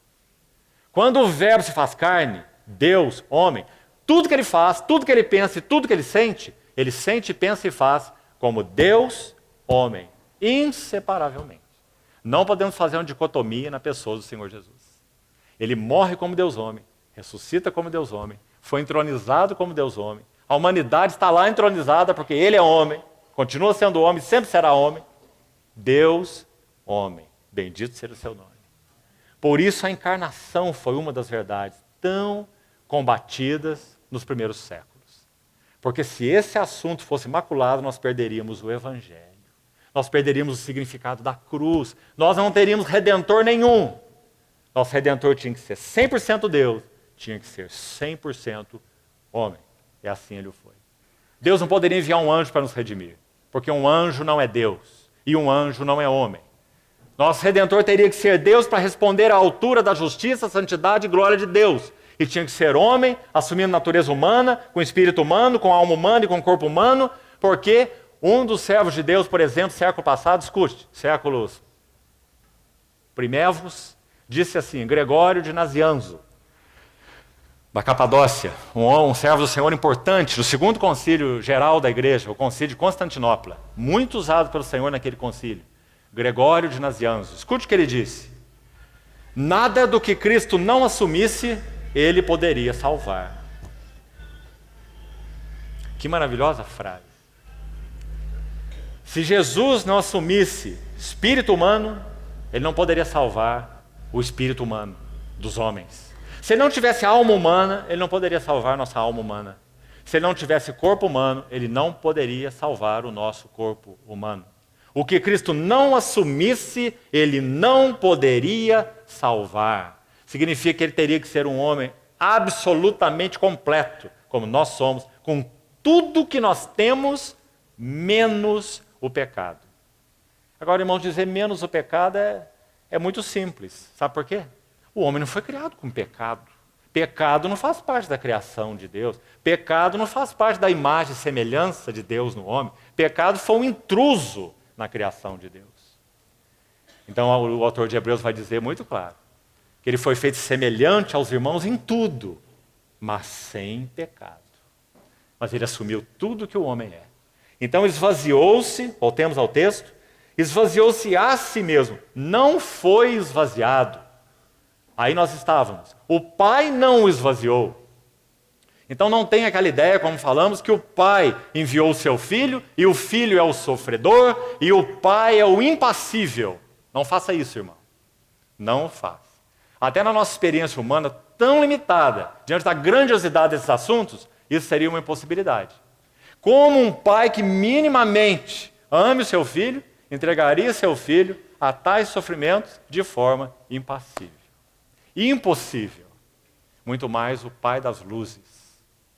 Speaker 1: Quando o verbo se faz carne, Deus, homem, tudo que ele faz, tudo que ele pensa e tudo que ele sente, pensa e faz como Deus, homem, inseparavelmente. Não podemos fazer uma dicotomia na pessoa do Senhor Jesus. Ele morre como Deus homem, ressuscita como Deus homem, foi entronizado como Deus homem. A humanidade está lá entronizada porque ele é homem, continua sendo homem, sempre será homem. Deus, homem, bendito seja o seu nome. Por isso a encarnação foi uma das verdades tão combatidas nos primeiros séculos. Porque se esse assunto fosse maculado, nós perderíamos o Evangelho. Nós perderíamos o significado da cruz. Nós não teríamos redentor nenhum. Nosso redentor tinha que ser 100% Deus, tinha que ser 100% homem. E assim ele o foi. Deus não poderia enviar um anjo para nos redimir, porque um anjo não é Deus. e um anjo não é homem. Nosso Redentor teria que ser Deus para responder à altura da justiça, santidade e glória de Deus. E tinha que ser homem, assumindo natureza humana, com espírito humano, com alma humana e com corpo humano, porque um dos servos de Deus, por exemplo, século passado, escute, séculos primevos, disse assim, Gregório de Nazianzo, da Capadócia, um servo do Senhor importante, do segundo concílio geral da igreja, o concílio de Constantinopla, muito usado pelo Senhor naquele concílio, Gregório de Nazianzo. Escute o que ele disse. Nada do que Cristo não assumisse, ele poderia salvar. Que maravilhosa frase. Se Jesus não assumisse espírito humano, ele não poderia salvar o espírito humano dos homens. Se ele não tivesse alma humana, ele não poderia salvar nossa alma humana. Se ele não tivesse corpo humano, ele não poderia salvar o nosso corpo humano. O que Cristo não assumisse, ele não poderia salvar. Significa que ele teria que ser um homem absolutamente completo, como nós somos, com tudo que nós temos, menos o pecado. Agora, irmãos, dizer menos o pecado é muito simples. Sabe por quê? O homem não foi criado com pecado. Pecado não faz parte da criação de Deus. Pecado não faz parte da imagem e semelhança de Deus no homem. Pecado foi um intruso na criação de Deus. Então o autor de Hebreus vai dizer muito claro que ele foi feito semelhante aos irmãos em tudo, mas sem pecado. Mas ele assumiu tudo que o homem é. Então esvaziou-se, voltemos ao texto, esvaziou-se a si mesmo, não foi esvaziado. Aí nós estávamos. O Pai não o esvaziou. Então não tem aquela ideia, como falamos, que o Pai enviou o seu Filho, e o Filho é o sofredor, e o Pai é o impassível. Não faça isso, irmão. Não faça. Até na nossa experiência humana tão limitada, diante da grandiosidade desses assuntos, isso seria uma impossibilidade. Como um pai que minimamente ame o seu filho, entregaria seu filho a tais sofrimentos de forma impassível. Impossível. Muito mais o Pai das luzes,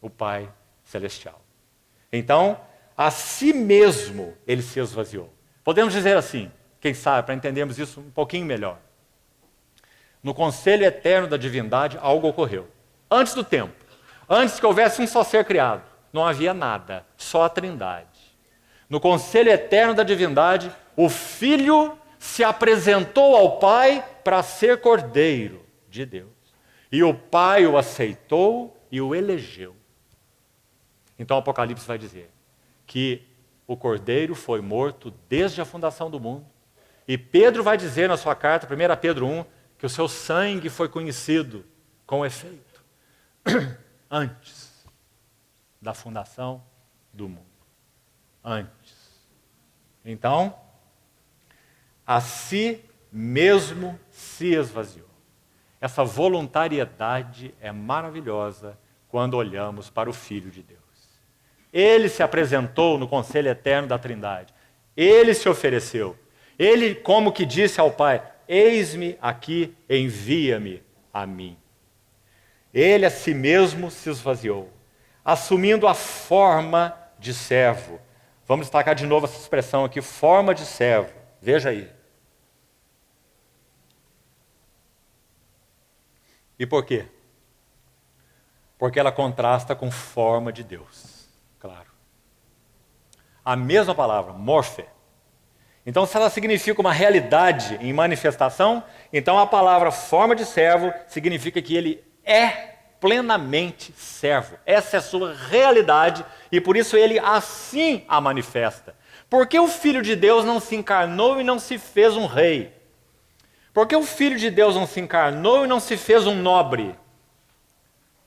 Speaker 1: o Pai celestial. Então, a si mesmo ele se esvaziou. Podemos dizer assim, quem sabe, para entendermos isso um pouquinho melhor. No conselho eterno da divindade, algo ocorreu. Antes do tempo, antes que houvesse um só ser criado, não havia nada, só a Trindade. No conselho eterno da divindade, o Filho se apresentou ao Pai para ser cordeiro de Deus. E o Pai o aceitou e o elegeu. Então o Apocalipse vai dizer que o Cordeiro foi morto desde a fundação do mundo. E Pedro vai dizer na sua carta, 1 Pedro 1, que o seu sangue foi conhecido com efeito antes da fundação do mundo. Antes. Então, a si mesmo se esvaziou. Essa voluntariedade é maravilhosa quando olhamos para o Filho de Deus. Ele se apresentou no conselho eterno da Trindade. Ele se ofereceu. Ele, como que disse ao Pai, eis-me aqui, envia-me a mim. Ele a si mesmo se esvaziou, assumindo a forma de servo. Vamos destacar de novo essa expressão aqui, forma de servo. Veja aí. E por quê? Porque ela contrasta com forma de Deus, claro. A mesma palavra, morfé. Então, se ela significa uma realidade em manifestação, então a palavra forma de servo significa que ele é plenamente servo. Essa é a sua realidade e por isso ele assim a manifesta. Por que o Filho de Deus não se encarnou e não se fez um rei? Por que o Filho de Deus não se encarnou e não se fez um nobre?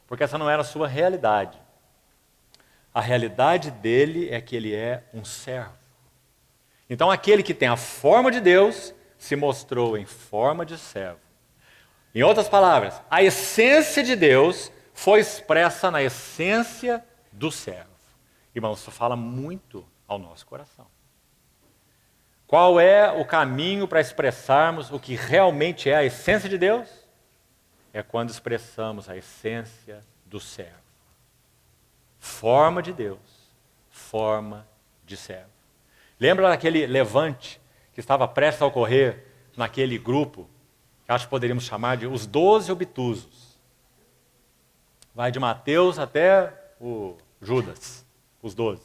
Speaker 1: Porque essa não era a sua realidade. A realidade dele é que ele é um servo. Então aquele que tem a forma de Deus se mostrou em forma de servo. Em outras palavras, a essência de Deus foi expressa na essência do servo. Irmãos, isso fala muito ao nosso coração. Qual é o caminho para expressarmos o que realmente é a essência de Deus? É quando expressamos a essência do servo. Forma de Deus, forma de servo. Lembra daquele levante que estava prestes a ocorrer naquele grupo, que acho que poderíamos chamar de os 12 obtusos. Vai de Mateus até o Judas, os 12.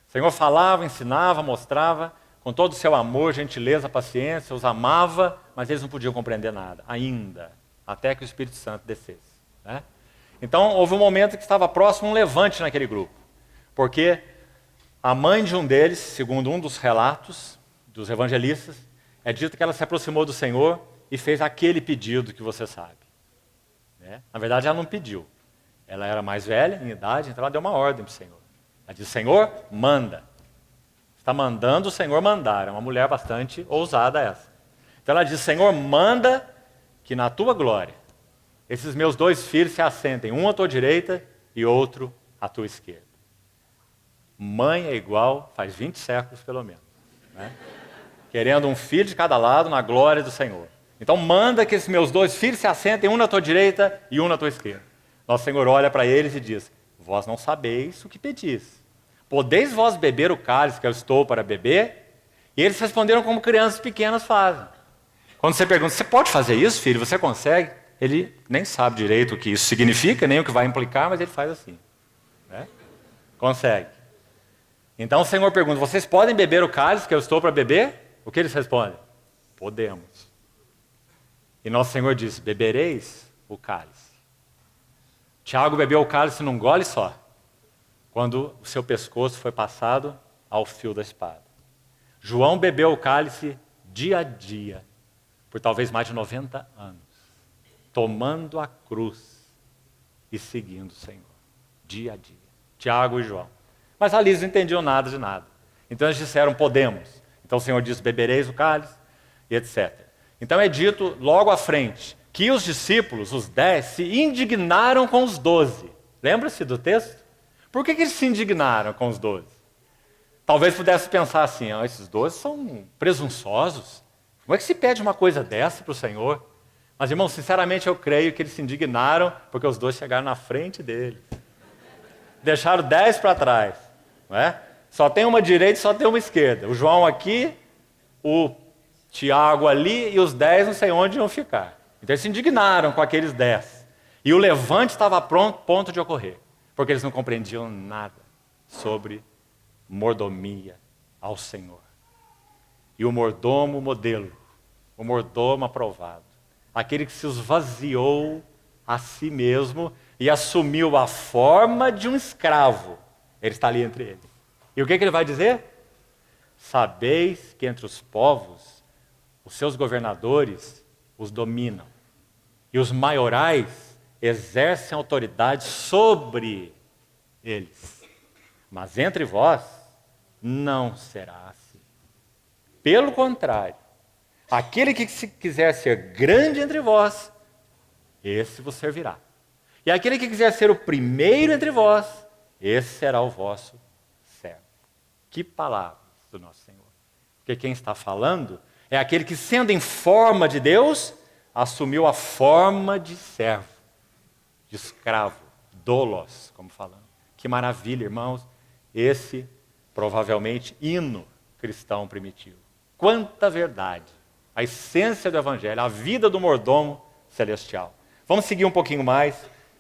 Speaker 1: O Senhor falava, ensinava, mostrava, com todo o seu amor, gentileza, paciência, os amava, mas eles não podiam compreender nada, ainda, até que o Espírito Santo descesse. Né? Então, houve um momento que estava próximo um levante naquele grupo, porque a mãe de um deles, segundo um dos relatos dos evangelistas, é dito que ela se aproximou do Senhor e fez aquele pedido que você sabe. Né? Na verdade, ela não pediu. Ela era mais velha em idade, então ela deu uma ordem para o Senhor. Ela disse, Senhor, manda. Está mandando o Senhor mandar. É uma mulher bastante ousada essa. Então ela diz, Senhor, manda que na tua glória esses meus 2 filhos se assentem, um à tua direita e outro à tua esquerda. Mãe é igual, faz 20 séculos pelo menos. Né? Querendo um filho de cada lado na glória do Senhor. Então manda que esses meus 2 filhos se assentem, um na tua direita e um na tua esquerda. Nosso Senhor olha para eles e diz, vós não sabeis o que pedis. Podeis vós beber o cálice que eu estou para beber? E eles responderam como crianças pequenas fazem. Quando você pergunta, você pode fazer isso, filho? Você consegue? Ele nem sabe direito o que isso significa, nem o que vai implicar, mas ele faz assim. Né? Consegue. Então o Senhor pergunta, vocês podem beber o cálice que eu estou para beber? O que eles respondem? Podemos. E nosso Senhor diz, bebereis o cálice. Tiago bebeu o cálice num gole só, quando o seu pescoço foi passado ao fio da espada. João bebeu o cálice dia a dia, por talvez mais de 90 anos, tomando a cruz e seguindo o Senhor, dia a dia. Tiago e João. Mas ali eles não entendiam nada de nada. Então eles disseram, podemos. Então o Senhor diz, bebereis o cálice, e etc. Então é dito logo à frente, que os discípulos, os 10, se indignaram com os 12. Lembra-se do texto? Por que eles se indignaram com os 12? Talvez pudesse pensar assim, esses 12 são presunçosos. Como é que se pede uma coisa dessa para o Senhor? Mas, irmãos, sinceramente eu creio que eles se indignaram porque os 2 chegaram na frente deles. Deixaram 10 para trás. Não é? Só tem uma direita e só tem uma esquerda. O João aqui, o Tiago ali e os 10 não sei onde iam ficar. Então eles se indignaram com aqueles 10. E o levante estava a ponto de ocorrer, porque eles não compreendiam nada sobre mordomia ao Senhor. E o mordomo modelo, o mordomo aprovado, aquele que se esvaziou a si mesmo e assumiu a forma de um escravo, ele está ali entre eles. E o que ele vai dizer? Sabeis que entre os povos, os seus governadores os dominam, e os maiorais exercem autoridade sobre eles. Mas entre vós não será assim. Pelo contrário, aquele que quiser ser grande entre vós, esse vos servirá. E aquele que quiser ser o primeiro entre vós, esse será o vosso servo. Que palavras do nosso Senhor. Porque quem está falando é aquele que, sendo em forma de Deus, assumiu a forma de servo, de escravo, doulos, como falamos. Que maravilha, irmãos, esse provavelmente hino cristão primitivo. Quanta verdade, a essência do Evangelho, a vida do mordomo celestial. Vamos seguir um pouquinho mais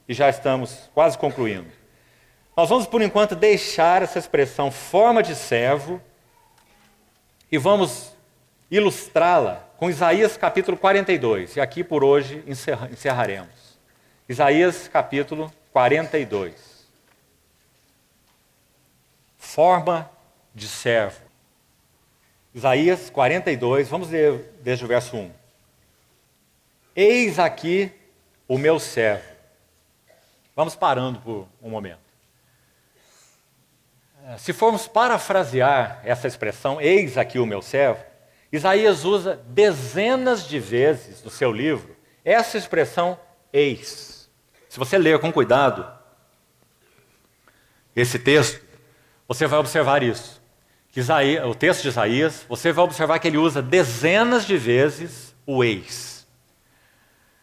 Speaker 1: e já estamos quase concluindo. Nós vamos, por enquanto, deixar essa expressão forma de servo e vamos ilustrá-la com Isaías capítulo 42. E aqui por hoje encerraremos. Isaías capítulo 42. Forma de servo. Isaías 42, vamos ler desde o verso 1. Eis aqui o meu servo. Vamos parando por um momento. Se formos parafrasear essa expressão, eis aqui o meu servo, Isaías usa dezenas de vezes no seu livro essa expressão eis. Se você ler com cuidado esse texto, você vai observar isso. Que o texto de Isaías, você vai observar que ele usa dezenas de vezes o eis.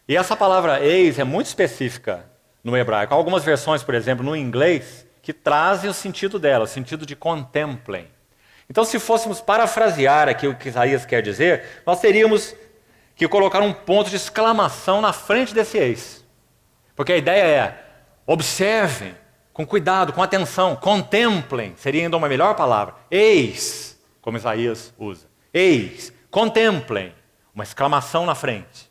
Speaker 1: E essa palavra eis é muito específica no hebraico. Há algumas versões, por exemplo, no inglês, que trazem o sentido dela, o sentido de contemplem. Então, se fôssemos parafrasear aqui o que Isaías quer dizer, nós teríamos que colocar um ponto de exclamação na frente desse eis. Porque a ideia é, observem, com cuidado, com atenção, contemplem, seria ainda uma melhor palavra. Eis, como Isaías usa. Eis, contemplem, uma exclamação na frente.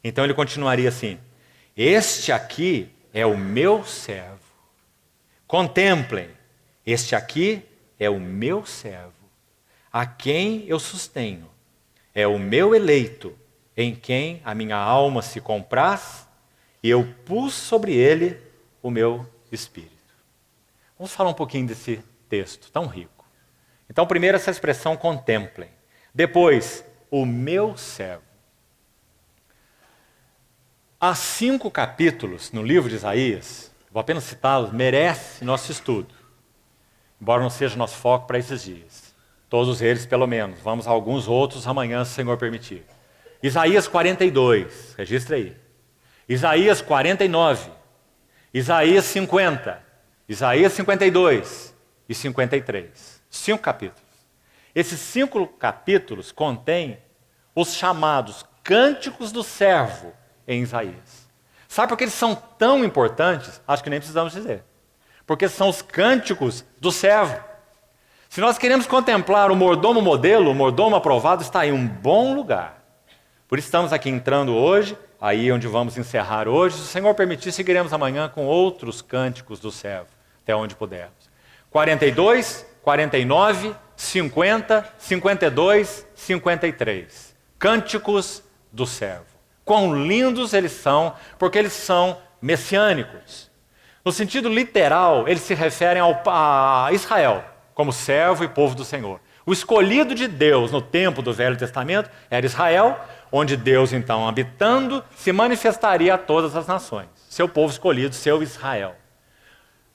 Speaker 1: Então ele continuaria assim, este aqui é o meu servo. Contemplem, este aqui é o meu servo, a quem eu sustenho. É o meu eleito, em quem a minha alma se compraz, e eu pus sobre ele o meu espírito. Vamos falar um pouquinho desse texto tão rico. Então, primeiro essa expressão contemplem. Depois, o meu servo. Há 5 capítulos no livro de Isaías, vou apenas citá-los, merece nosso estudo. Embora não seja nosso foco para esses dias. Todos eles, pelo menos. Vamos a alguns outros amanhã, se o Senhor permitir. Isaías 42, registra aí. Isaías 49. Isaías 50. Isaías 52 e 53. 5 capítulos. Esses 5 capítulos contêm os chamados cânticos do servo em Isaías. Sabe por que eles são tão importantes? Acho que nem precisamos dizer. Porque são os cânticos do servo. Se nós queremos contemplar o mordomo modelo, o mordomo aprovado está em um bom lugar. Por isso estamos aqui entrando hoje, aí onde vamos encerrar hoje. Se o Senhor permitir, seguiremos amanhã com outros cânticos do servo, até onde pudermos. 42, 49, 50, 52, 53. Cânticos do servo. Quão lindos eles são, porque eles são messiânicos. No sentido literal, eles se referem a Israel, como servo e povo do Senhor. O escolhido de Deus no tempo do Velho Testamento era Israel, onde Deus, então, habitando, se manifestaria a todas as nações. Seu povo escolhido, seu Israel.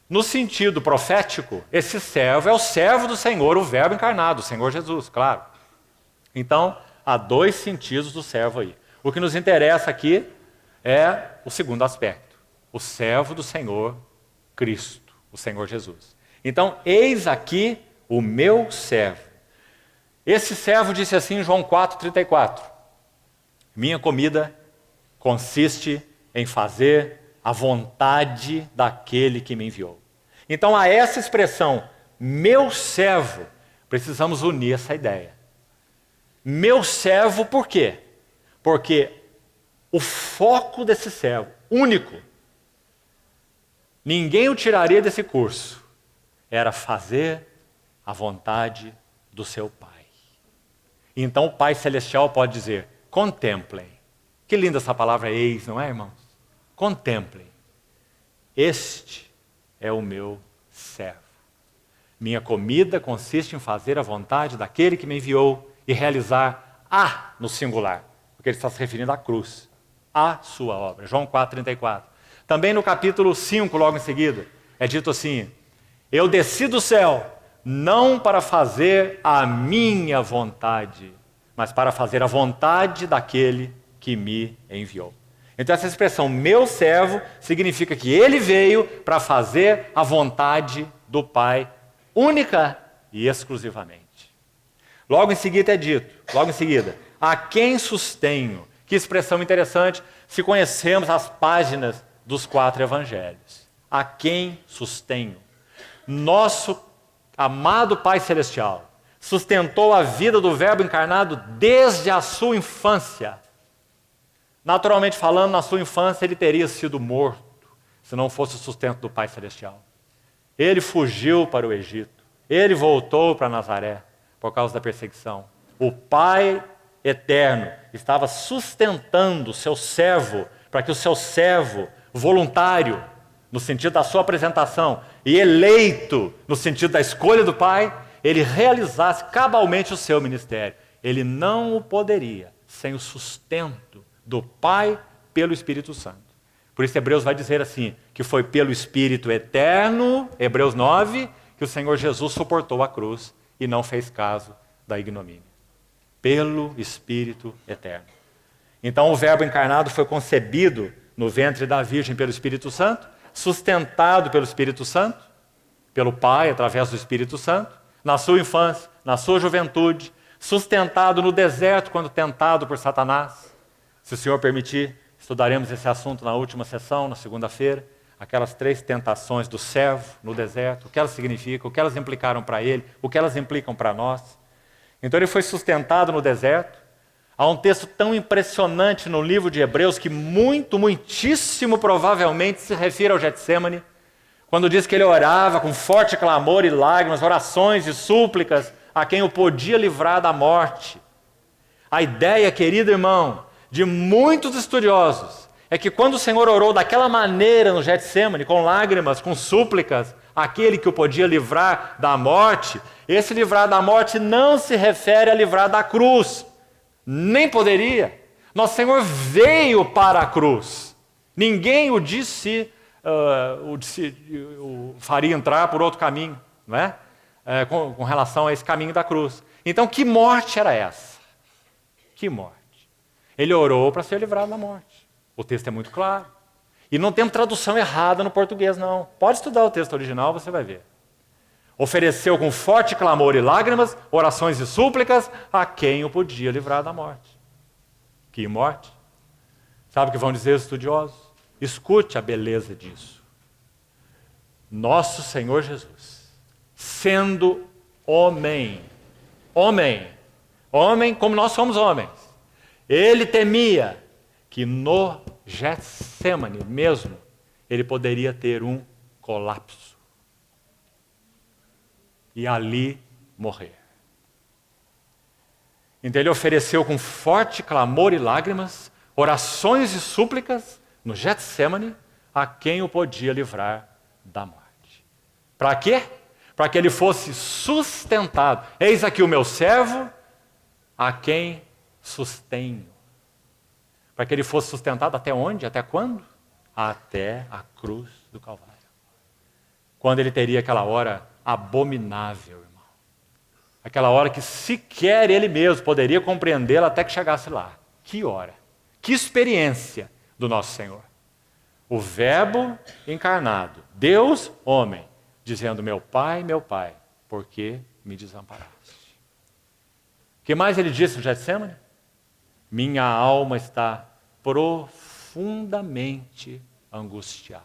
Speaker 1: No sentido profético, esse servo é o servo do Senhor, o Verbo encarnado, o Senhor Jesus, claro. Então, há 2 sentidos do servo aí. O que nos interessa aqui é o segundo aspecto, o servo do Senhor Cristo, o Senhor Jesus. Então, eis aqui o meu servo. Esse servo disse assim em João 4,34. Minha comida consiste em fazer a vontade daquele que me enviou. Então, a essa expressão, meu servo, precisamos unir essa ideia. Meu servo, por quê? Porque o foco desse servo, único, ninguém o tiraria desse curso, era fazer a vontade do seu Pai. Então o Pai Celestial pode dizer, contemplem. Que linda essa palavra eis, não é, irmãos? Contemplem. Este é o meu servo. Minha comida consiste em fazer a vontade daquele que me enviou e realizar a no singular, porque ele está se referindo à cruz, a sua obra. João 4,34. Também no capítulo 5, logo em seguida, é dito assim, eu desci do céu, não para fazer a minha vontade, mas para fazer a vontade daquele que me enviou. Então essa expressão, meu servo, significa que ele veio para fazer a vontade do Pai, única e exclusivamente. Logo em seguida é dito, a quem sustenho. Que expressão interessante, se conhecemos as páginas dos 4 evangelhos. A quem sustenho. Nosso amado Pai Celestial sustentou a vida do Verbo encarnado desde a sua infância. Naturalmente falando, na sua infância ele teria sido morto, se não fosse o sustento do Pai Celestial. Ele fugiu para o Egito, ele voltou para Nazaré, por causa da perseguição. O Pai Eterno estava sustentando o seu servo, para que o seu servo voluntário, no sentido da sua apresentação, e eleito, no sentido da escolha do Pai, ele realizasse cabalmente o seu ministério. Ele não o poderia sem o sustento do Pai pelo Espírito Santo. Por isso Hebreus vai dizer assim, que foi pelo Espírito Eterno, Hebreus 9, que o Senhor Jesus suportou a cruz e não fez caso da ignomínia. Pelo Espírito Eterno. Então o Verbo encarnado foi concebido no ventre da Virgem pelo Espírito Santo, sustentado pelo Espírito Santo, pelo Pai através do Espírito Santo, na sua infância, na sua juventude, sustentado no deserto quando tentado por Satanás. Se o Senhor permitir, estudaremos esse assunto na última sessão, na segunda-feira. Aquelas 3 tentações do servo no deserto, o que elas significam, o que elas implicaram para ele, o que elas implicam para nós. Então ele foi sustentado no deserto. Há um texto tão impressionante no livro de Hebreus que muitíssimo provavelmente se refere ao Getsêmani, quando diz que ele orava com forte clamor e lágrimas, orações e súplicas a quem o podia livrar da morte. A ideia, querido irmão, de muitos estudiosos é que quando o Senhor orou daquela maneira no Getsêmani, com lágrimas, com súplicas, aquele que o podia livrar da morte, esse livrar da morte não se refere a livrar da cruz, nem poderia. Nosso Senhor veio para a cruz. Ninguém o faria entrar por outro caminho, não é? Com relação a esse caminho da cruz. Então, que morte era essa? Que morte? Ele orou para ser livrado da morte. O texto é muito claro. E não tem tradução errada no português, não. Pode estudar o texto original, você vai ver. Ofereceu com forte clamor e lágrimas, orações e súplicas a quem o podia livrar da morte. Que morte? Sabe o que vão dizer os estudiosos? Escute a beleza disso. Nosso Senhor Jesus, sendo homem como nós somos homens, ele temia que no Getsêmani mesmo, ele poderia ter um colapso. E ali morrer. Então ele ofereceu com forte clamor e lágrimas, orações e súplicas no Getsêmani a quem o podia livrar da morte. Para quê? Para que ele fosse sustentado. Eis aqui o meu servo, a quem sustenho. Para que ele fosse sustentado até onde? Até quando? Até a cruz do Calvário. Quando ele teria aquela hora abominável, irmão. Aquela hora que sequer ele mesmo poderia compreendê-la até que chegasse lá. Que hora, que experiência do nosso Senhor. O Verbo encarnado, Deus, homem, dizendo, meu Pai, por que me desamparaste? O que mais ele disse no Getsêmani? Minha alma está profundamente angustiada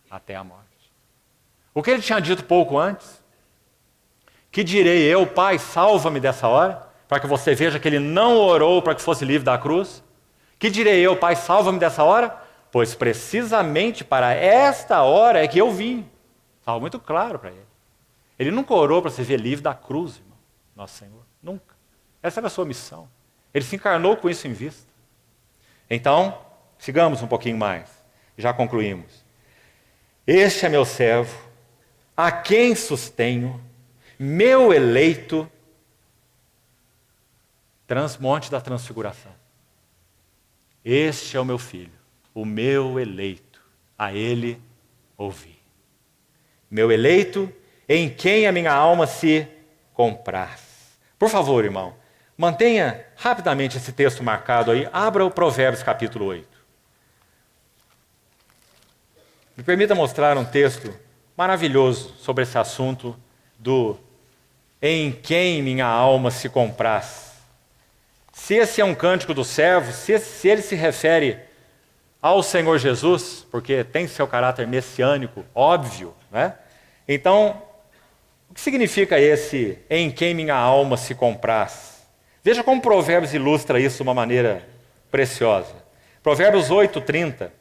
Speaker 1: até a morte. O que ele tinha dito pouco antes? Que direi eu, Pai, salva-me dessa hora, para que você veja que ele não orou para que fosse livre da cruz. Que direi eu, Pai, salva-me dessa hora? Pois precisamente para esta hora é que eu vim. Estava muito claro para ele. Ele nunca orou para se ver livre da cruz, irmão, nosso Senhor. Nunca. Essa era a sua missão. Ele se encarnou com isso em vista. Então, sigamos um pouquinho mais. Já concluímos. Este é meu servo, a quem sustenho, meu eleito, Monte da Transfiguração. Este é o meu filho, o meu eleito, a ele ouvi. Meu eleito, em quem a minha alma se compraz. Por favor, irmão, mantenha rapidamente esse texto marcado aí. Abra o Provérbios capítulo 8. Me permita mostrar um texto maravilhoso sobre esse assunto do em quem minha alma se compraz. Se esse é um cântico do servo, se ele se refere ao Senhor Jesus, porque tem seu caráter messiânico, óbvio, né? Então, o que significa esse em quem minha alma se compraz? Veja como Provérbios ilustra isso de uma maneira preciosa. Provérbios 8:30.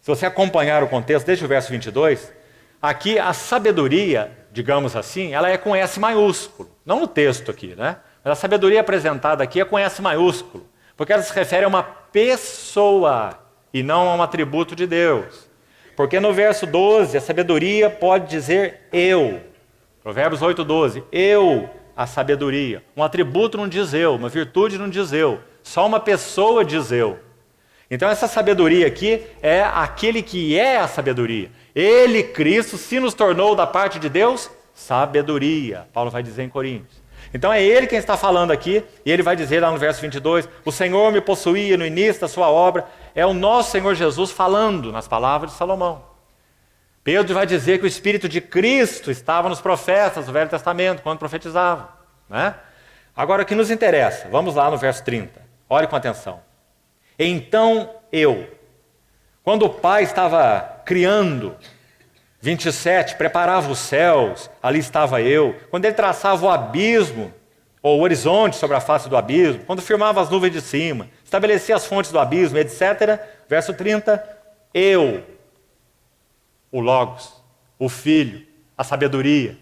Speaker 1: Se você acompanhar o contexto, desde o verso 22, aqui a sabedoria, digamos assim, ela é com S maiúsculo. Não no texto aqui, né? Mas a sabedoria apresentada aqui é com S maiúsculo, porque ela se refere a uma pessoa e não a um atributo de Deus. Porque no verso 12, a sabedoria pode dizer eu. Provérbios 8:12, eu, a sabedoria. Um atributo não diz eu, uma virtude não diz eu, só uma pessoa diz eu. Então essa sabedoria aqui é aquele que é a sabedoria. Ele, Cristo, se nos tornou da parte de Deus, sabedoria. Paulo vai dizer em Coríntios. Então é ele quem está falando aqui, e ele vai dizer lá no verso 22, o Senhor me possuía no início da sua obra. É o nosso Senhor Jesus falando nas palavras de Salomão. Pedro vai dizer que o Espírito de Cristo estava nos profetas do Velho Testamento, quando profetizavam, né? Agora, o que nos interessa, vamos lá no verso 30. Olhe com atenção. Então quando o Pai estava criando, 27, preparava os céus, ali estava eu. Quando ele traçava o abismo, ou o horizonte sobre a face do abismo, quando firmava as nuvens de cima, estabelecia as fontes do abismo, etc. Verso 30, o Logos, o Filho, a sabedoria.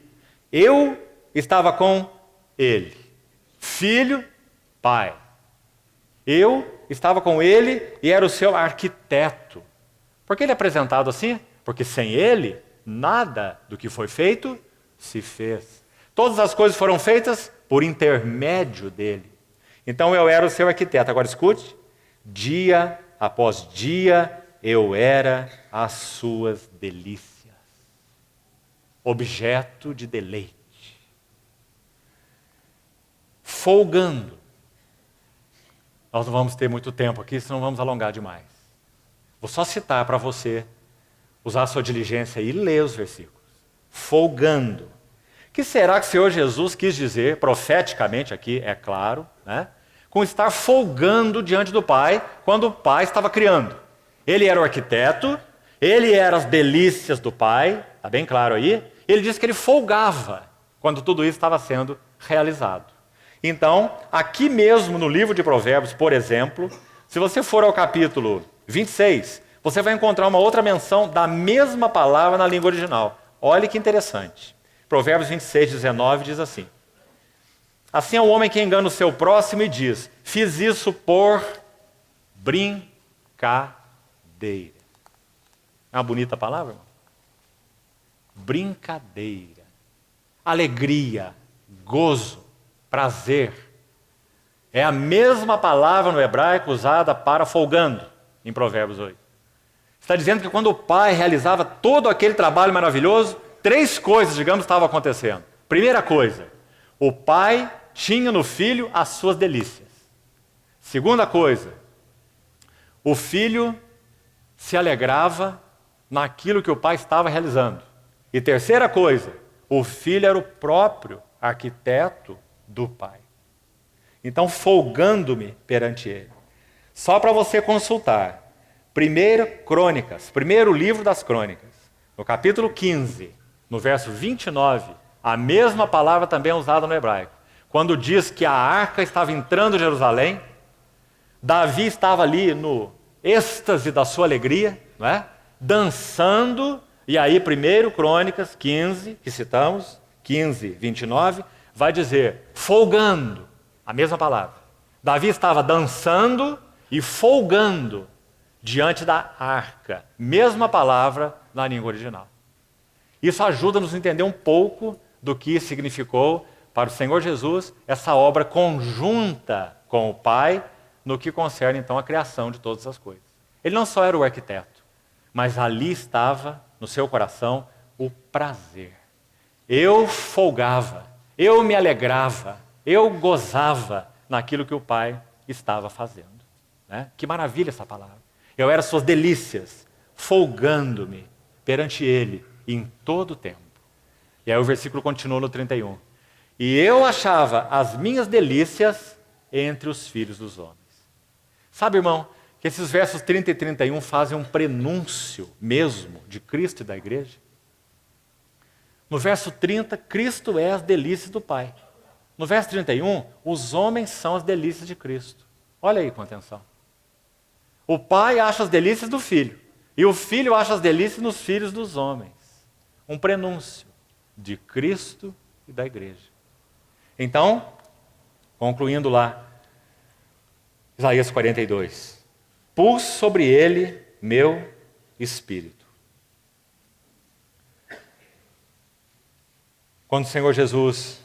Speaker 1: Eu estava com ele. Filho, Pai. Eu estava com ele e era o seu arquiteto. Por que ele é apresentado assim? Porque sem ele, nada do que foi feito se fez. Todas as coisas foram feitas por intermédio dele. Então eu era o seu arquiteto. Agora escute. Dia após dia eu era as suas delícias. Objeto de deleite. Folgando. Nós não vamos ter muito tempo aqui, senão vamos alongar demais. Vou só citar para você usar a sua diligência e ler os versículos. Folgando. O que será que o Senhor Jesus quis dizer, profeticamente aqui, é claro, né? Com estar folgando diante do Pai, quando o Pai estava criando. Ele era o arquiteto, ele era as delícias do Pai, está bem claro aí? Ele disse que ele folgava quando tudo isso estava sendo realizado. Então, aqui mesmo no livro de Provérbios, por exemplo, se você for ao capítulo 26, você vai encontrar uma outra menção da mesma palavra na língua original. Olha que interessante. Provérbios 26, 19 diz assim: assim é o homem que engana o seu próximo e diz, fiz isso por brincadeira. É uma bonita palavra, irmão? Brincadeira. Alegria, gozo, prazer. É a mesma palavra no hebraico usada para folgando, em Provérbios 8. Está dizendo que quando o Pai realizava todo aquele trabalho maravilhoso, 3 coisas, digamos, estavam acontecendo. Primeira coisa, o Pai tinha no Filho as suas delícias. Segunda coisa, o Filho se alegrava naquilo que o Pai estava realizando. E terceira coisa, o Filho era o próprio arquiteto do Pai. Então, folgando-me perante Ele. Só para você consultar. Primeiro livro das Crônicas, no capítulo 15, no verso 29, a mesma palavra também é usada no hebraico. Quando diz que a arca estava entrando em Jerusalém, Davi estava ali no êxtase da sua alegria, não é? Dançando, e aí 1 Crônicas 15, que citamos, 15, 29, vai dizer folgando, a mesma palavra. Davi estava dançando e folgando diante da arca, mesma palavra na língua original. Isso ajuda-nos a entender um pouco do que significou para o Senhor Jesus essa obra conjunta com o Pai no que concerne então a criação de todas as coisas. Ele não só era o arquiteto, mas ali estava no seu coração o prazer. Eu folgava, eu me alegrava, eu gozava naquilo que o Pai estava fazendo. Né? Que maravilha essa palavra. Eu era suas delícias, folgando-me perante Ele em todo o tempo. E aí o versículo continua no 31. E eu achava as minhas delícias entre os filhos dos homens. Sabe, irmão, que esses versos 30 e 31 fazem um prenúncio mesmo de Cristo e da igreja? No verso 30, Cristo é as delícias do Pai. No verso 31, os homens são as delícias de Cristo. Olha aí com atenção. O Pai acha as delícias do Filho, e o Filho acha as delícias nos filhos dos homens. Um prenúncio de Cristo e da igreja. Então, concluindo lá, Isaías 42. Pus sobre ele meu espírito. Quando o Senhor Jesus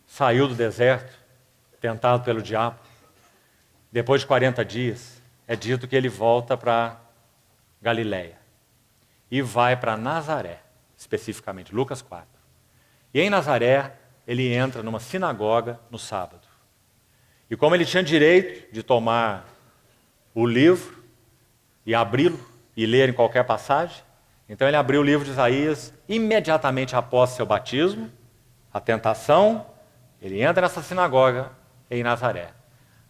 Speaker 1: saiu do deserto, tentado pelo diabo, depois de 40 dias, é dito que ele volta para Galiléia e vai para Nazaré, especificamente, Lucas 4. E em Nazaré, ele entra numa sinagoga no sábado. E como ele tinha direito de tomar o livro e abri-lo e ler em qualquer passagem, Então ele abriu o livro de Isaías imediatamente após seu batismo, a tentação, ele entra nessa sinagoga em Nazaré.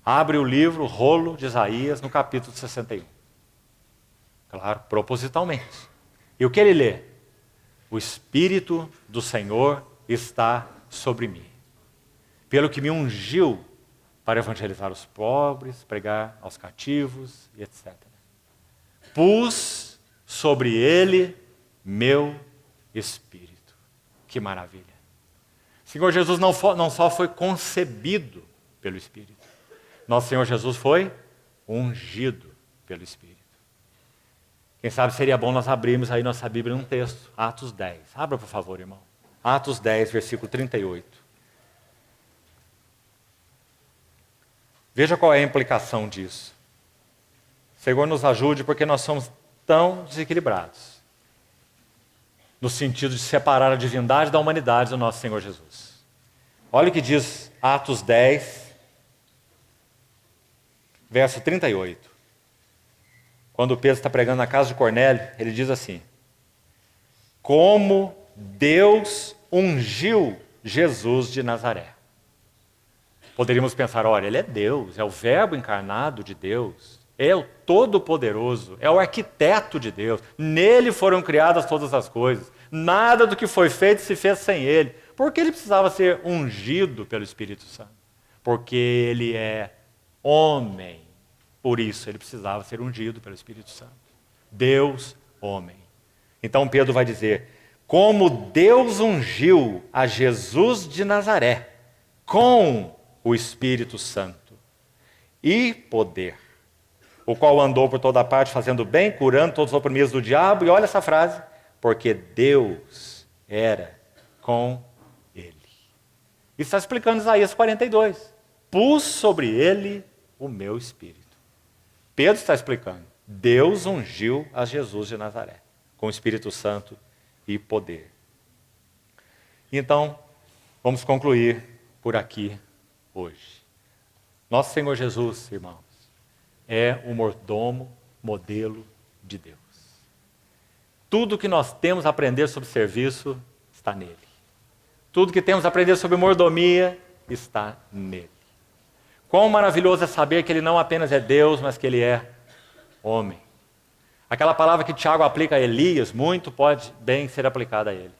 Speaker 1: Abre o livro, o rolo de Isaías, no capítulo 61. Claro, propositalmente. E o que ele lê? O Espírito do Senhor está sobre mim, pelo que me ungiu para evangelizar os pobres, pregar aos cativos, e etc. Pus sobre ele meu Espírito. Que maravilha. O Senhor Jesus não só foi concebido pelo Espírito, nosso Senhor Jesus foi ungido pelo Espírito. Quem sabe seria bom nós abrirmos aí nossa Bíblia num texto, Atos 10. Abra, por favor, irmão. Atos 10, versículo 38. Veja qual é a implicação disso. O Senhor nos ajude porque nós somos tão desequilibrados, no sentido de separar a divindade da humanidade do nosso Senhor Jesus. Olha o que diz Atos 10, verso 38. Quando Pedro está pregando na casa de Cornélio, ele diz assim: como Deus ungiu Jesus de Nazaré. Poderíamos pensar, olha, ele é Deus, é o verbo encarnado de Deus, é o Todo-Poderoso, é o arquiteto de Deus, nele foram criadas todas as coisas, nada do que foi feito se fez sem ele. Por que ele precisava ser ungido pelo Espírito Santo? Porque ele é homem, por isso ele precisava ser ungido pelo Espírito Santo. Deus, homem. Então Pedro vai dizer, como Deus ungiu a Jesus de Nazaré com o Espírito Santo e poder, o qual andou por toda parte fazendo bem, curando todos os oprimidos do diabo, e olha essa frase, porque Deus era com ele. Isso está explicando Isaías 42. Pus sobre ele o meu Espírito. Pedro está explicando, Deus ungiu a Jesus de Nazaré com o Espírito Santo e poder. Então, vamos concluir por aqui hoje. Nosso Senhor Jesus, irmãos, é o mordomo modelo de Deus. Tudo que nós temos a aprender sobre serviço está nele. Tudo que temos a aprender sobre mordomia está nele. Quão maravilhoso é saber que ele não apenas é Deus, mas que ele é homem. Aquela palavra que Tiago aplica a Elias, muito pode bem ser aplicada a ele.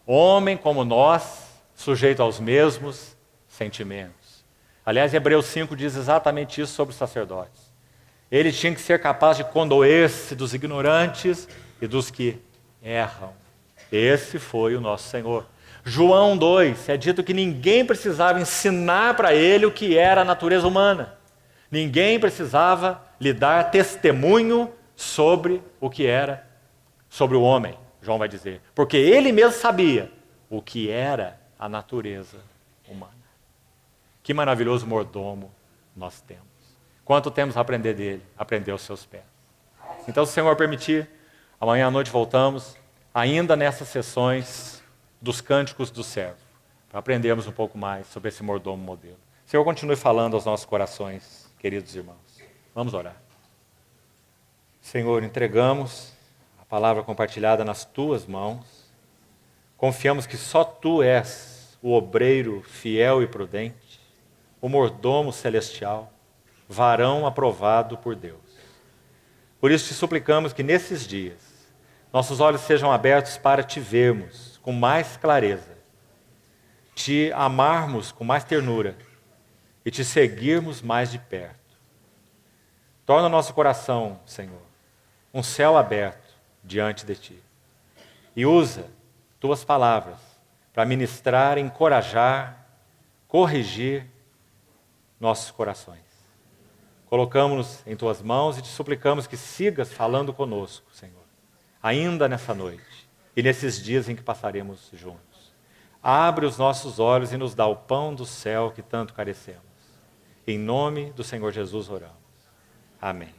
Speaker 1: Homem como nós, sujeito aos mesmos sentimentos. Aliás, Hebreus 5 diz exatamente isso sobre os sacerdotes. Ele tinha que ser capaz de condoer-se dos ignorantes e dos que erram. Esse foi o nosso Senhor. João 2, é dito que ninguém precisava ensinar para ele o que era a natureza humana. Ninguém precisava lhe dar testemunho sobre o que era, sobre o homem, João vai dizer. Porque ele mesmo sabia o que era a natureza humana. Que maravilhoso mordomo nós temos. Quanto temos a aprender dele? Aprender aos seus pés. Então, se o Senhor permitir, amanhã à noite voltamos, ainda nessas sessões dos cânticos do servo, para aprendermos um pouco mais sobre esse mordomo modelo. O Senhor continue falando aos nossos corações, queridos irmãos. Vamos orar. Senhor, entregamos a palavra compartilhada nas Tuas mãos. Confiamos que só Tu és o obreiro fiel e prudente, o mordomo celestial, varão aprovado por Deus. Por isso te suplicamos que nesses dias nossos olhos sejam abertos para Te vermos com mais clareza, Te amarmos com mais ternura e Te seguirmos mais de perto. Torna o nosso coração, Senhor, um céu aberto diante de Ti. E usa Tuas palavras para ministrar, encorajar, corrigir nossos corações. Colocamos-nos em Tuas mãos e Te suplicamos que sigas falando conosco, Senhor, ainda nessa noite e nesses dias em que passaremos juntos. Abre os nossos olhos e nos dá o pão do céu que tanto carecemos. Em nome do Senhor Jesus oramos. Amém.